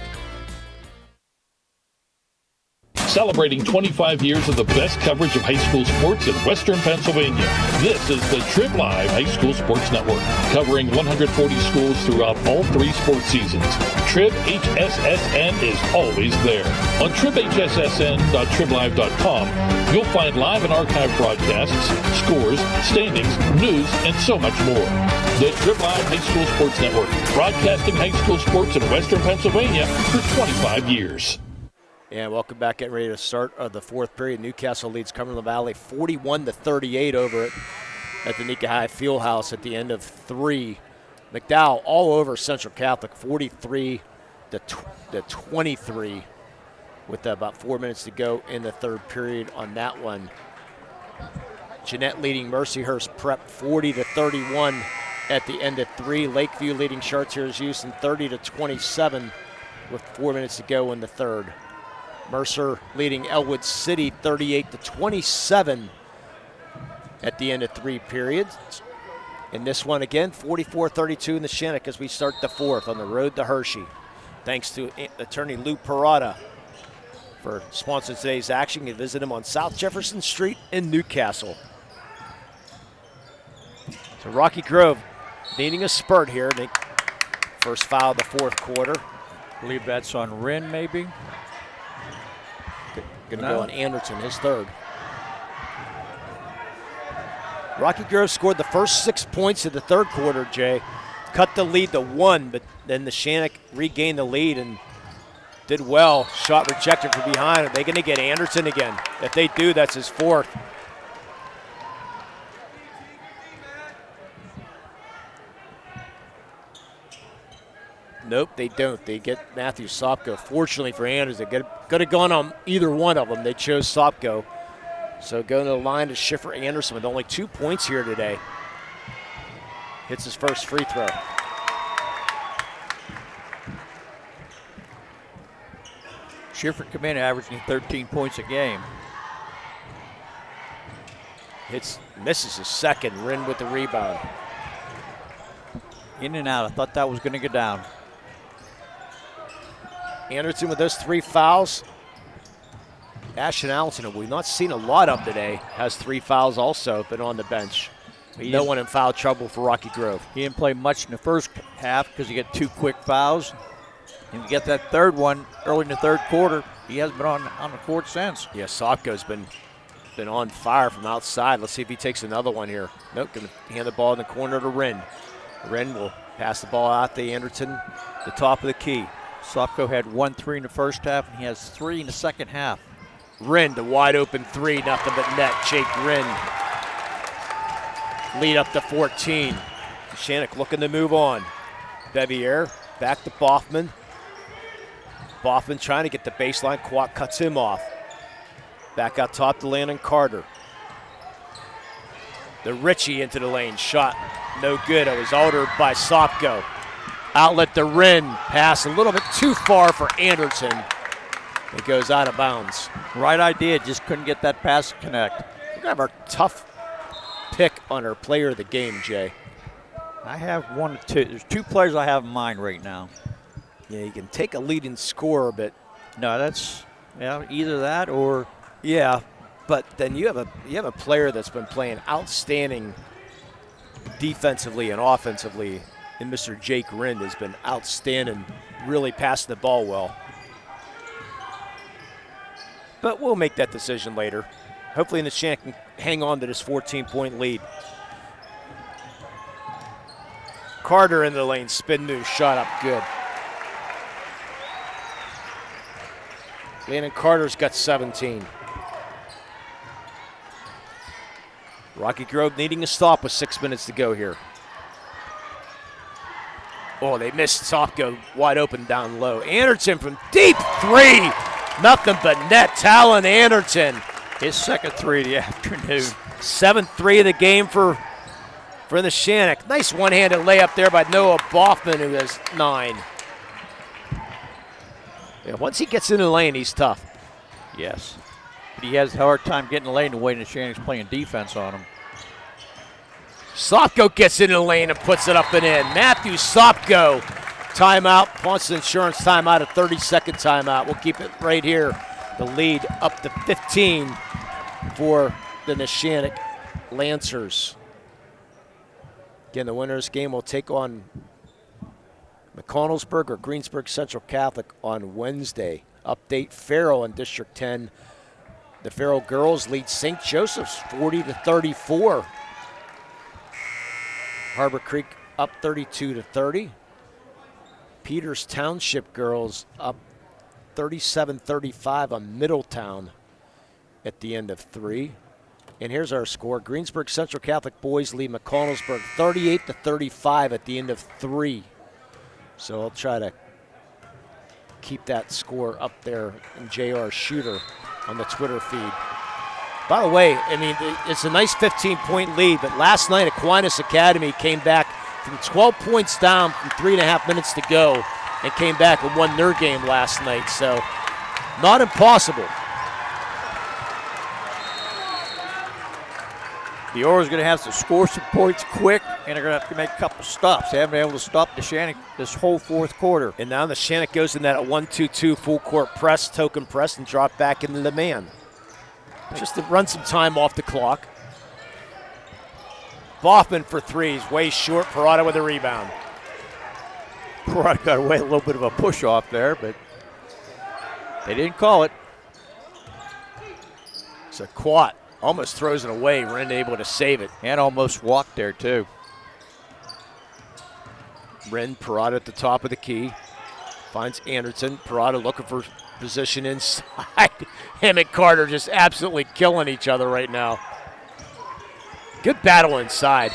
Speaker 9: Celebrating 25 years of the best coverage of high school sports in Western Pennsylvania. This is the Trib Live High School Sports Network, covering 140 schools throughout all 3 sports seasons. Trib HSSN is always there. On tribhssn.triblive.com, you'll find live and archived broadcasts, scores, standings, news, and so much more. The Trib Live High School Sports Network, broadcasting high school sports in Western Pennsylvania for 25 years.
Speaker 1: And welcome back. Getting ready to start the fourth period. Newcastle leads Cumberland Valley 41-38 over at at the Nika High Fieldhouse at the end of 3. McDowell all over Central Catholic, 43 to 23, with about 4 minutes to go in the third period on that one. Jeanette leading Mercyhurst Prep 40 to 31 at the end of 3. Lakeview leading Chartiers Houston 30 to 27 with 4 minutes to go in the third. Mercer leading Elwood City 38 to 27 at the end of 3 periods. In this one again, 44-32 in the Neshannock as we start the fourth on the road to Hershey. Thanks to attorney Lou Parada for sponsoring today's action. You can visit him on South Jefferson Street in Newcastle. So Rocky Grove needing a spurt here. First foul of the fourth quarter.
Speaker 2: I believe that's on Wren, maybe.
Speaker 1: Going to go on Anderson, his third. Rocky Grove scored the first 6 points of the third quarter, Jay. Cut the lead to 1, but then the Neshannock regained the lead and did well. Shot rejected from behind. Are they going to get Anderson again? If they do, that's his fourth. Nope, they don't. They get Matthew Sopko. Fortunately for Anderson, could have gone on either one of them. They chose Sopko. So going to the line to Schiffer Anderson with only 2 points here today. Hits his first free throw.
Speaker 2: Schiffer come in averaging 13 points a game.
Speaker 1: Misses his second. Wren with the rebound.
Speaker 2: In and out. I thought that was going to go down.
Speaker 1: Anderson with those 3 fouls. Ashton Allison, who we've not seen a lot of today, has 3 fouls also, but on the bench. No one in foul trouble for Rocky Grove.
Speaker 2: He didn't play much in the first half because he got 2 quick fouls. And you get that third one early in the third quarter. He hasn't been on the court since.
Speaker 1: Yeah, Sopko's been on fire from outside. Let's see if he takes another one here. Nope, going to hand the ball in the corner to Wren. Wren will pass the ball out to Anderson, the top of the key.
Speaker 2: Sopko had 1 3 in the first half, and he has 3 in the second half.
Speaker 1: Wren, the wide open 3, nothing but net. Jake Wren lead up to 14. Neshannock looking to move on. Bevier back to Boffman. Boffman trying to get the baseline. Quat cuts him off. Back out top to Landon Carter. The Ritchie into the lane. Shot no good. It was altered by Sopko. Outlet to Wren. Pass a little bit too far for Anderson. It goes out of bounds.
Speaker 2: Right idea, just couldn't get that pass to connect.
Speaker 1: We're going to have our tough pick on our player of the game, Jay.
Speaker 2: I have 1 or 2. There's 2 players I have in mind right now.
Speaker 1: Yeah, you can take a leading scorer, but
Speaker 2: no, that's either that or
Speaker 1: but then you have a player that's been playing outstanding defensively and offensively, and Mr. Jake Wren has been outstanding, really passing the ball well. But we'll make that decision later. Hopefully Neshannock can hang on to this 14-point lead. Carter in the lane, spin move, shot up good. Landon Carter's got 17. Rocky Grove needing a stop with 6 minutes to go here. Oh, they missed Sopko wide open down low. Anderson from deep 3. Nothing but net. Talon Anderson.
Speaker 2: His second 3 of the afternoon.
Speaker 1: 7th 3 of the game for the Neshannock. Nice one-handed layup there by Noah Boffman, who has 9. Yeah, once he gets in the lane, he's tough.
Speaker 2: Yes. But he has a hard time getting in the lane the way Neshannock's playing defense on him.
Speaker 1: Sopko gets in the lane and puts it up and in. Matthew Sopko. Timeout. Ponce Insurance timeout, a 30-second timeout. We'll keep it right here. The lead up to 15 for the Neshannock Lancers. Again, the winner's game will take on McConnellsburg or Greensburg Central Catholic on Wednesday. Update Farrell in District 10. The Farrell girls lead St. Joseph's 40-34. Harbor Creek up 32-30. Peters Township girls up 37-35 on Middletown at the end of 3. And here's our score. Greensburg Central Catholic boys lead McConnellsburg 38-35 at the end of 3. So I'll try to keep that score up there in JR Shooter on the Twitter feed. By the way, I mean, it's a nice 15-point lead, but last night Aquinas Academy came back from 12 points down from 3.5 minutes to go and came back and won their game last night. So not impossible.
Speaker 2: The Orioles are going to have to score some points quick, and they're going to have to make a couple stops. They haven't been able to stop Neshannock this whole fourth quarter.
Speaker 1: And now Neshannock goes in that 1-2-2 full court press, token press, and drop back into the man. Just to run some time off the clock. Boffman for 3. He's way short. Parada with a rebound.
Speaker 2: Parada got away a little bit of a push off there, but they didn't call it.
Speaker 1: So Quat almost throws it away. Wren able to save it.
Speaker 2: And almost walked there, too.
Speaker 1: Wren, Parada at the top of the key. Finds Anderson. Parada looking for position inside. Him and Carter just absolutely killing each other right now. Good battle inside.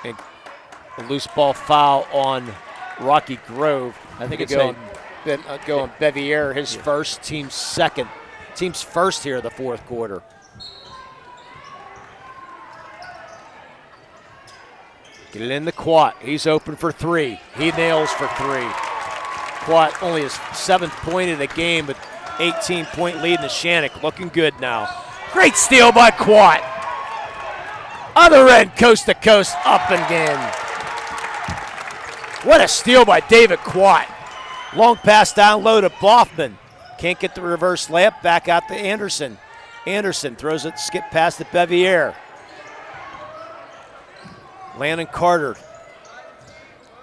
Speaker 1: And a loose ball foul on Rocky Grove.
Speaker 2: I think it's
Speaker 1: going Bevier, his first, team's second. Team's first here in the fourth quarter. Get it in the Quat. He's open for 3. He nails for 3. Quat only his 7th point of the game, but 18-point lead in Neshannock. Looking good now. Great steal by Quat. Other end, coast to coast, up and in. What a steal by David Quat. Long pass down low to Boffman. Can't get the reverse layup. Back out to Anderson. Anderson throws it, skip past the Bevier. Landon Carter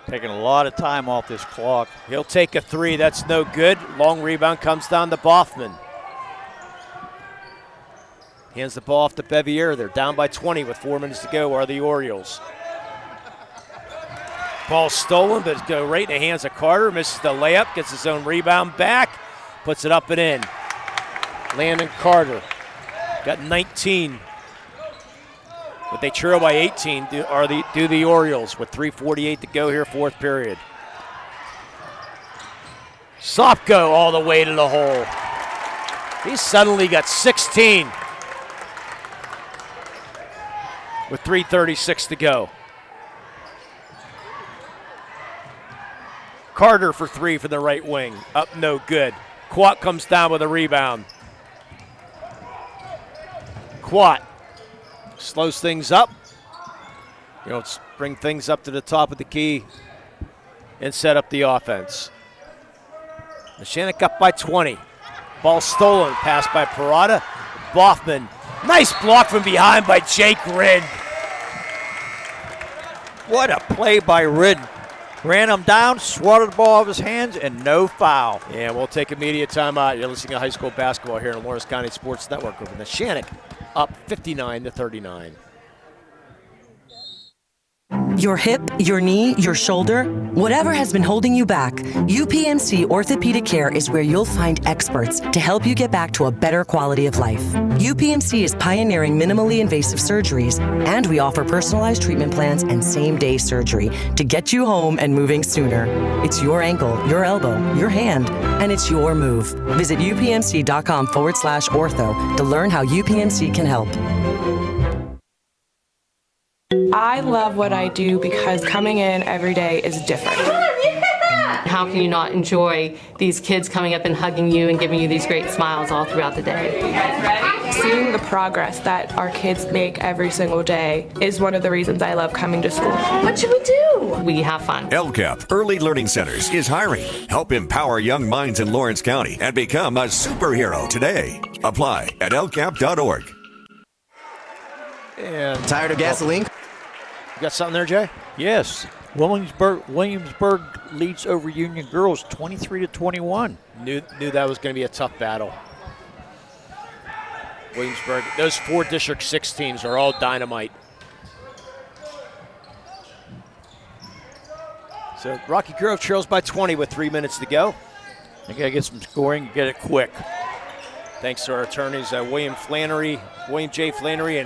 Speaker 2: taking a lot of time off this clock.
Speaker 1: He'll take a 3. That's no good. Long rebound comes down to Boffman. Hands the ball off to Bevier. They're down by 20 with 4 minutes to go are the Orioles. Ball stolen, but go right in the hands of Carter. Misses the layup, gets his own rebound back, puts it up and in. Landon Carter got 19. But they trail by 18, do the Orioles with 3:48 to go here, fourth period. Sopko all the way to the hole. He's suddenly got 16 with 3:36 to go. Carter for 3 from the right wing. Up no good. Quat comes down with a rebound. Quat slows things up. Bring things up to the top of the key and set up the offense. Neshannock up by 20. Ball stolen, pass by Parada. Boffman, nice block from behind by Jake Ridd.
Speaker 2: What a play by Ridd. Ran him down, swatted the ball off his hands, and no foul.
Speaker 1: And we'll take immediate timeout. You're listening to high school basketball here on Lawrence County Sports Network with Neshannock up 59-39.
Speaker 20: Your hip, your knee, your shoulder, whatever has been holding you back, UPMC Orthopedic Care is where you'll find experts to help you get back to a better quality of life. UPMC is pioneering minimally invasive surgeries, and we offer personalized treatment plans and same-day surgery to get you home and moving sooner. It's your ankle, your elbow, your hand, and it's your move. Visit upmc.com/ortho to learn how UPMC can help.
Speaker 3: I love what I do because coming in every day is different.
Speaker 12: How can you not enjoy these kids coming up and hugging you and giving you these great smiles all throughout the day?
Speaker 3: Seeing the progress that our kids make every single day is one of the reasons I love coming to school.
Speaker 12: What should we do? We have fun.
Speaker 13: LCAP Early Learning Centers is hiring. Help empower young minds in Lawrence County and become a superhero today. Apply at lcap.org.
Speaker 1: And
Speaker 17: tired of gasoline?
Speaker 1: You got something there, Jay?
Speaker 2: Yes. Williamsburg leads over Union Girls 23-21.
Speaker 1: Knew that was going to be a tough battle. Williamsburg, those 4 District 6 teams are all dynamite. So Rocky Grove trails by 20 with 3 minutes to go.
Speaker 2: They got to get some scoring, get it quick.
Speaker 1: Thanks to our attorneys, William J. Flannery,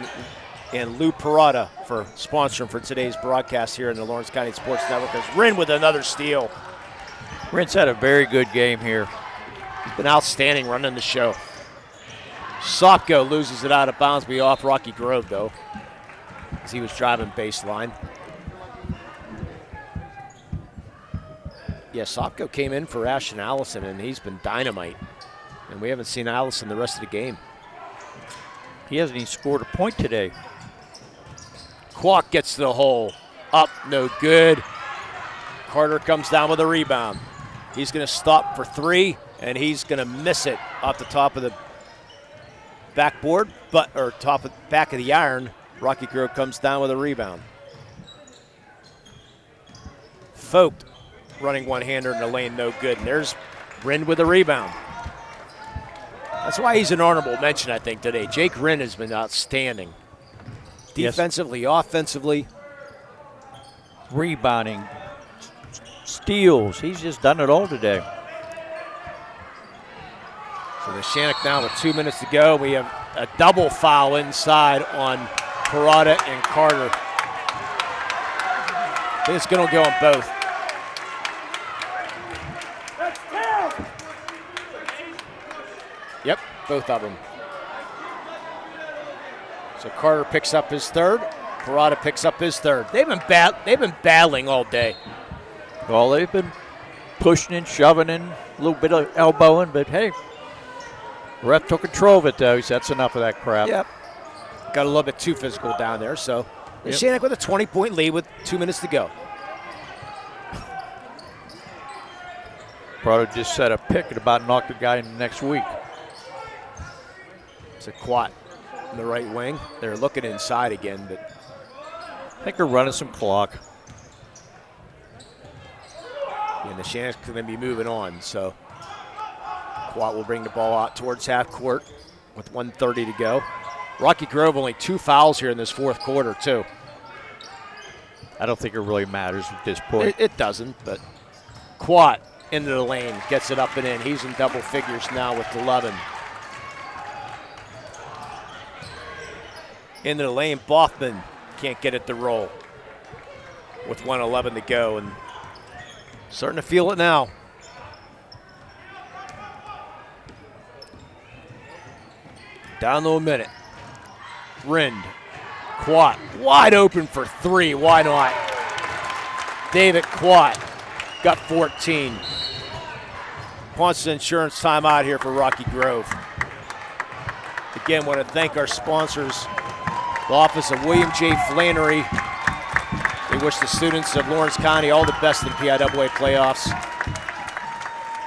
Speaker 1: and Lou Parada for sponsoring for today's broadcast here in the Lawrence County Sports Network. As Rin with another steal.
Speaker 2: Rin's had a very good game here.
Speaker 1: He's been outstanding running the show. Sopko loses it out of bounds, be off Rocky Grove, though, as he was driving baseline. Yeah, Sopko came in for Ashton Allison, and he's been dynamite. And we haven't seen Allison the rest of the game.
Speaker 2: He hasn't even scored a point today.
Speaker 1: Kwok gets to the hole. Up, no good. Carter comes down with a rebound. He's going to stop for three, and he's going to miss it off the top of the backboard, back of the iron. Rocky Grove comes down with a rebound. Folk running one-hander in the lane, no good. And there's Rin with a rebound. That's why he's an honorable mention, I think, today. Jake Rin has been outstanding. Defensively, offensively.
Speaker 2: Rebounding, steals. He's just done it all today.
Speaker 1: So Neshannock now with 2 minutes to go. We have a double foul inside on Parada and Carter. I think it's going to go on both. Yep, both of them. So Carter picks up his third. Parada picks up his third. They've been battling all day.
Speaker 2: Well, they've been pushing and shoving and a little bit of elbowing, but hey, ref took control of it, though. He said, that's enough of that crap.
Speaker 1: Yep. Got a little bit too physical down there, so Neshannock with a 20-point lead with 2 minutes to go.
Speaker 2: Parada just set a pick and about knocked the guy in the next week.
Speaker 1: It's a quat in the right wing. They're looking inside again, but
Speaker 2: I think they're running some clock.
Speaker 1: And Neshannock's going to be moving on, so Quat will bring the ball out towards half court with 1:30 to go. Rocky Grove only 2 fouls here in this fourth quarter, too.
Speaker 2: I don't think it really matters at this point.
Speaker 1: It doesn't, but Quat into the lane, gets it up and in. He's in double figures now with 11. Into the lane, Boffman can't get it to roll with 1:11 to go, and starting to feel it now. Down to a minute. Rind, Quat, wide open for three. Why not? David Quat got 14. Wants an insurance timeout here for Rocky Grove. Again, want to thank our sponsors, the Office of William J. Flannery. We wish the students of Lawrence County all the best in the PIAA playoffs.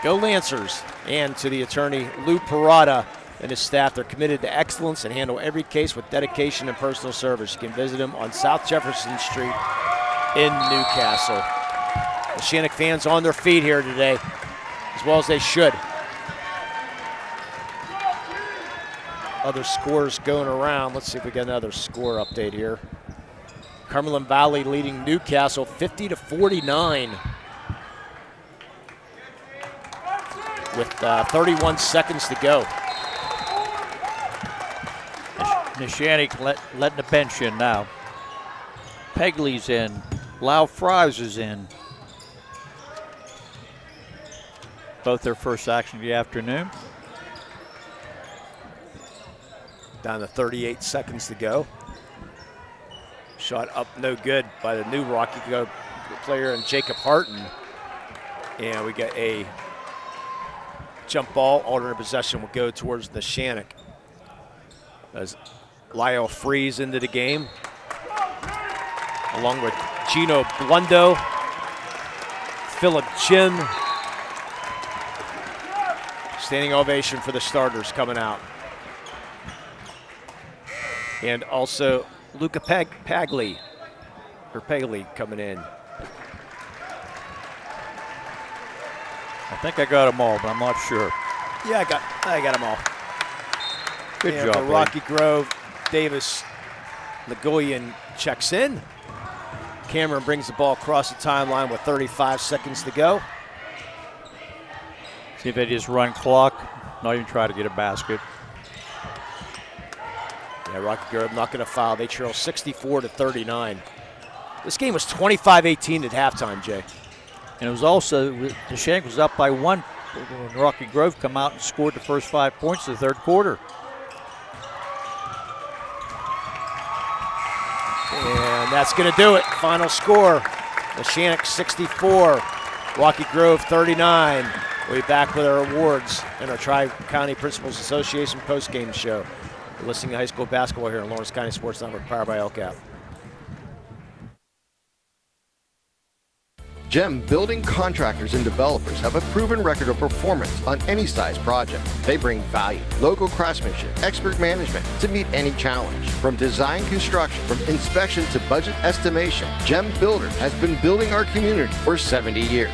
Speaker 1: Go Lancers. And to the attorney, Lou Parada, and his staff. They're committed to excellence and handle every case with dedication and personal service. You can visit them on South Jefferson Street in Newcastle. The Neshannock fans on their feet here today, as well as they should. Other scores going around. Let's see if we get another score update here. Cumberland Valley leading Newcastle 50-49 with 31 seconds to go.
Speaker 2: Neshannock letting the bench in now. Pegley's in. Lau Fries is in. Both their first action of the afternoon.
Speaker 1: Down to 38 seconds to go. Shot up no good by the new Rocky Grove player and Jacob Harton. And we get a jump ball. Alternate possession will go towards Neshannock as Lyle Freeze into the game, along with Gino Blundo, Philip Jim. Standing ovation for the starters coming out. And also Luca Pagli coming in.
Speaker 2: I think I got them all, but I'm not sure.
Speaker 1: Yeah, I got them all.
Speaker 2: Good
Speaker 1: and
Speaker 2: job,
Speaker 1: for Rocky Grove, Davis Lagoyan checks in. Cameron brings the ball across the timeline with 35 seconds to go.
Speaker 2: See if they just run clock, not even try to get a basket.
Speaker 1: Yeah, Rocky Grove not going to foul. They trail 64-39. This game was 25-18 at halftime, Jay.
Speaker 2: And it was also, Neshannock was up by 1 when Rocky Grove come out and scored the first 5 points of the third quarter.
Speaker 1: And that's going to do it. Final score, Neshannock 64, Rocky Grove 39. We'll be back with our awards and our Tri-County Principals Association post-game show. You're listening to high school basketball here on Lawrence County Sports Network, powered by LCAP.
Speaker 6: GEM building contractors and developers have a proven record of performance on any size project. They bring value, local craftsmanship, expert management to meet any challenge. From design construction, from inspection to budget estimation, GEM Builder has been building our community for 70 years.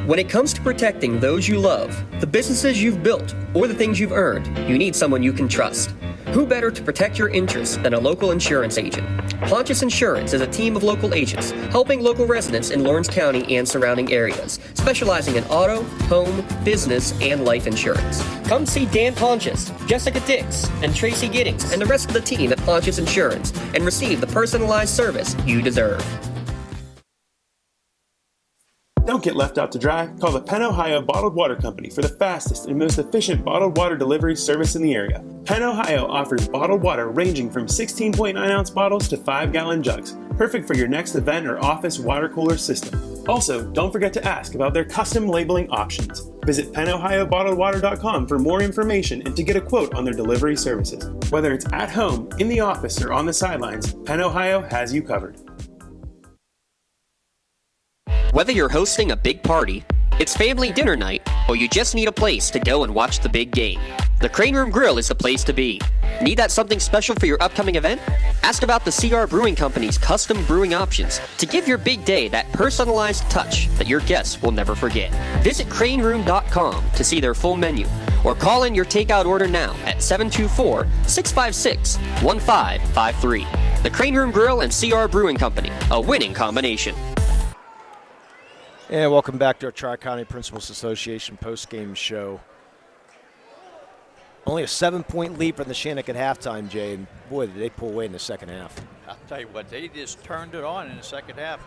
Speaker 5: When it comes to protecting those you love, the businesses you've built, or the things you've earned, you need someone you can trust. Who better to protect your interests than a local insurance agent? Pontius Insurance is a team of local agents helping local residents in Lawrence County and surrounding areas, specializing in auto, home, business, and life insurance. Come see Dan Pontius, Jessica Dix, and Tracy Giddings, and the rest of the team at Pontius Insurance, and receive the personalized service you deserve.
Speaker 4: Don't get left out to dry. Call the Penn Ohio Bottled Water Company for the fastest and most efficient bottled water delivery service in the area. Penn Ohio offers bottled water ranging from 16.9-ounce bottles to 5-gallon jugs, perfect for your next event or office water cooler system. Also, don't forget to ask about their custom labeling options. Visit PennOhioBottledWater.com for more information and to get a quote on their delivery services. Whether it's at home, in the office, or on the sidelines, Penn Ohio has you covered.
Speaker 5: Whether you're hosting a big party, it's family dinner night, or you just need a place to go and watch the big game, the Crane Room Grill is the place to be. Need that something special for your upcoming event? Ask about the CR Brewing Company's custom brewing options to give your big day that personalized touch that your guests will never forget. Visit craneroom.com to see their full menu, or call in your takeout order now at 724-656-1553. The Crane Room Grill and CR Brewing Company, a winning combination.
Speaker 1: And welcome back to our Tri-County Principals Association post-game show. Only a 7-point lead for the Neshannock at halftime, Jay, and boy, did they pull away in the second half.
Speaker 2: I'll tell you what, they just turned it on in the second half.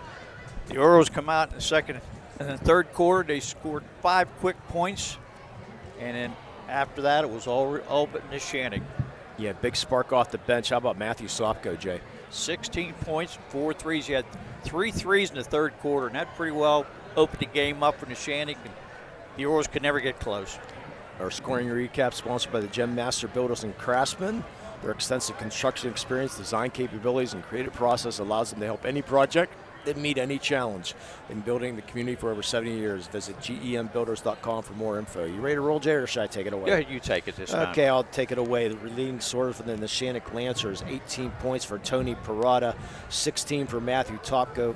Speaker 2: The Orioles come out in the third quarter. They scored 5 quick points, and then after that, it was all but Neshannock.
Speaker 1: Yeah, big spark off the bench. How about Matthew Sopko, Jay?
Speaker 2: 16 points, 4 threes. He had 3 threes in the third quarter, and that pretty well opened the game up for Neshannock, and the Orioles could never get close.
Speaker 1: Our scoring recap sponsored by the Gem Master Builders and Craftsmen. Their extensive construction experience, design capabilities, and creative process allows them to help any project that meet any challenge. In building the community for over 70 years, visit gembuilders.com for more info. You ready to roll, Jay, or should I take it away?
Speaker 2: Yeah, you take it this time.
Speaker 1: Okay, I'll take it away. The leading scorer for the Neshannock Lancers, 18 points for Tony Parada, 16 for Matthew Sopko,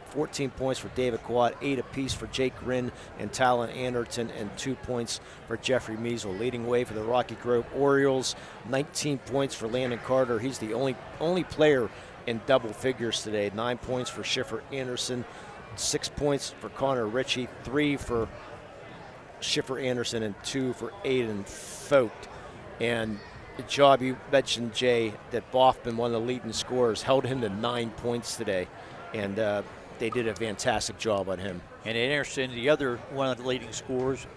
Speaker 1: 14 points for David Quad, 8 apiece for Jake Rinn and Talon Anderton, and 2 points for Jeffrey Measle. Leading way for the Rocky Grove Orioles, 19 points for Landon Carter. He's the only player in double figures today. 9 points for Schiffer Anderson, 6 points for Connor Ritchie, 3 for Schiffer Anderson, and 2 for Aiden Fogt. And the job you mentioned, Jay, that Boffman, one of the leading scorers, held him to 9 points today, and they did a fantastic job on him.
Speaker 2: And Anderson, the other one of the leading scorers,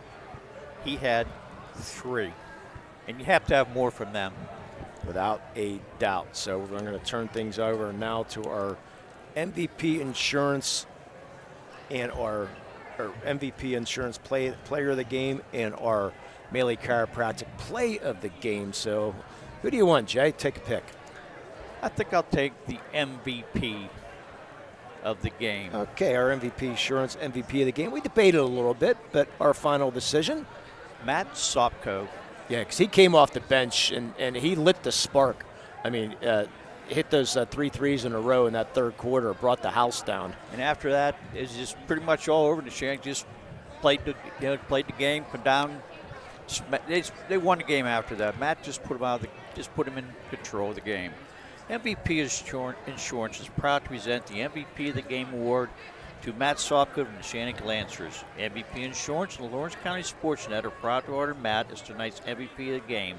Speaker 2: he had 3. And you have to have more from them.
Speaker 1: Without a doubt. So we're going to turn things over now to our MVP insurance and our MVP insurance player of the game and our Melee Chiropractic play of the game. So who do you want, Jay? Take a pick.
Speaker 2: I think I'll take the MVP of the game.
Speaker 1: Okay, our MVP insurance MVP of the game. We debated a little bit, but our final decision?
Speaker 2: Matt Sopko.
Speaker 1: Yeah, because he came off the bench and he lit the spark. I mean, hit those 3 threes in a row in that third quarter, brought the house down.
Speaker 2: And after that, it's just pretty much all over. Neshannock just played the game, come down. They won the game after that. Matt just put him in control of the game. MVP Insurance is proud to present the MVP of the Game award to Matt Sopka from the Neshannock Lancers. MVP Insurance and the Lawrence County SportsNet are proud to honor Matt as tonight's MVP of the game.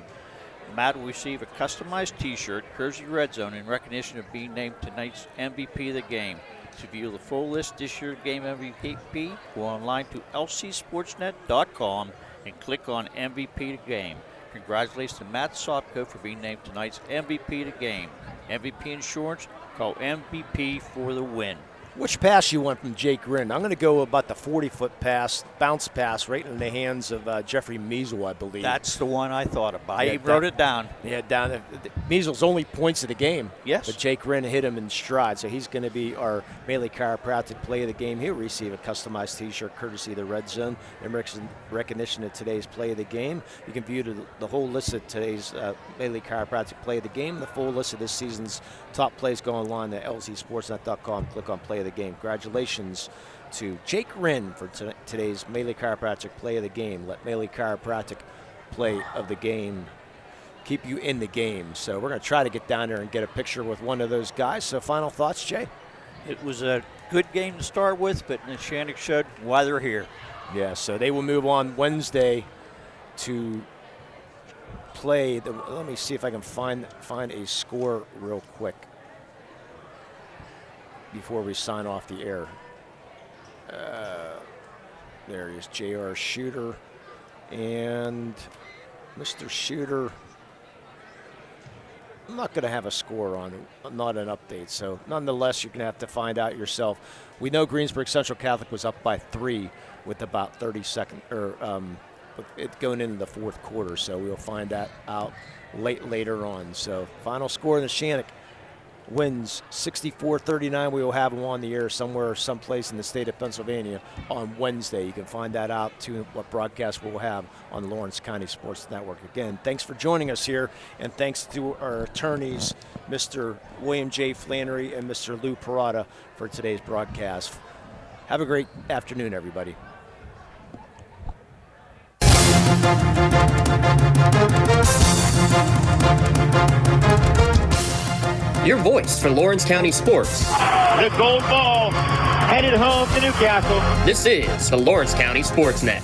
Speaker 2: Matt will receive a customized t-shirt, courtesy Red Zone, in recognition of being named tonight's MVP of the game. To view the full list this year's game MVP, go online to lcsportsnet.com and click on MVP of the game. Congratulations to Matt Sopka for being named tonight's MVP of the game. MVP Insurance, call MVP for the win.
Speaker 1: Which pass you want from Jake Rinn? I'm going to go about the 40-foot pass, bounce pass, right in the hands of Jeffrey Measle, I believe.
Speaker 2: That's the one I thought about. I wrote it down.
Speaker 1: Yeah, down. Measle's only points of the game.
Speaker 2: Yes.
Speaker 1: But Jake Rinn hit him in stride, so he's going to be our Melee Chiropractic Play of the Game. He'll receive a customized T-shirt courtesy of the Red Zone in recognition of today's Play of the Game. You can view the whole list of today's Melee Chiropractic Play of the Game. The full list of this season's top plays go online at lcsportsnet.com. Click on Play of the Game. Congratulations to Jake Rinn for today's Melee Chiropractic Play of the Game. Let Melee Chiropractic Play of the Game keep you in the game. So we're going to try to get down there and get a picture with one of those guys. So final thoughts, Jay?
Speaker 2: It was a good game to start with, but Neshannock showed why they're here.
Speaker 1: Yeah, so they will move on Wednesday to play. Let me see if I can find a score real quick before we sign off the air. There he is, J.R. Shooter. And Mr. Shooter, I'm not going to have a score on it, not an update. So nonetheless, you're going to have to find out yourself. We know Greensburg Central Catholic was up by 3 with about 30 seconds, or it going into the fourth quarter. So we'll find that out later on. So final score in the Neshannock wins 64-39. We will have them on the air somewhere, someplace in the state of Pennsylvania on Wednesday. You can find that out to what broadcast we'll have on the Lawrence County Sports Network. Again, thanks for joining us here, and thanks to our attorneys, Mr. William J. Flannery and Mr. Lou Parada, for today's broadcast. Have a great afternoon, everybody.
Speaker 5: Your voice for Lawrence County sports.
Speaker 14: The gold ball headed home to Newcastle.
Speaker 5: This is the Lawrence County SportsNet.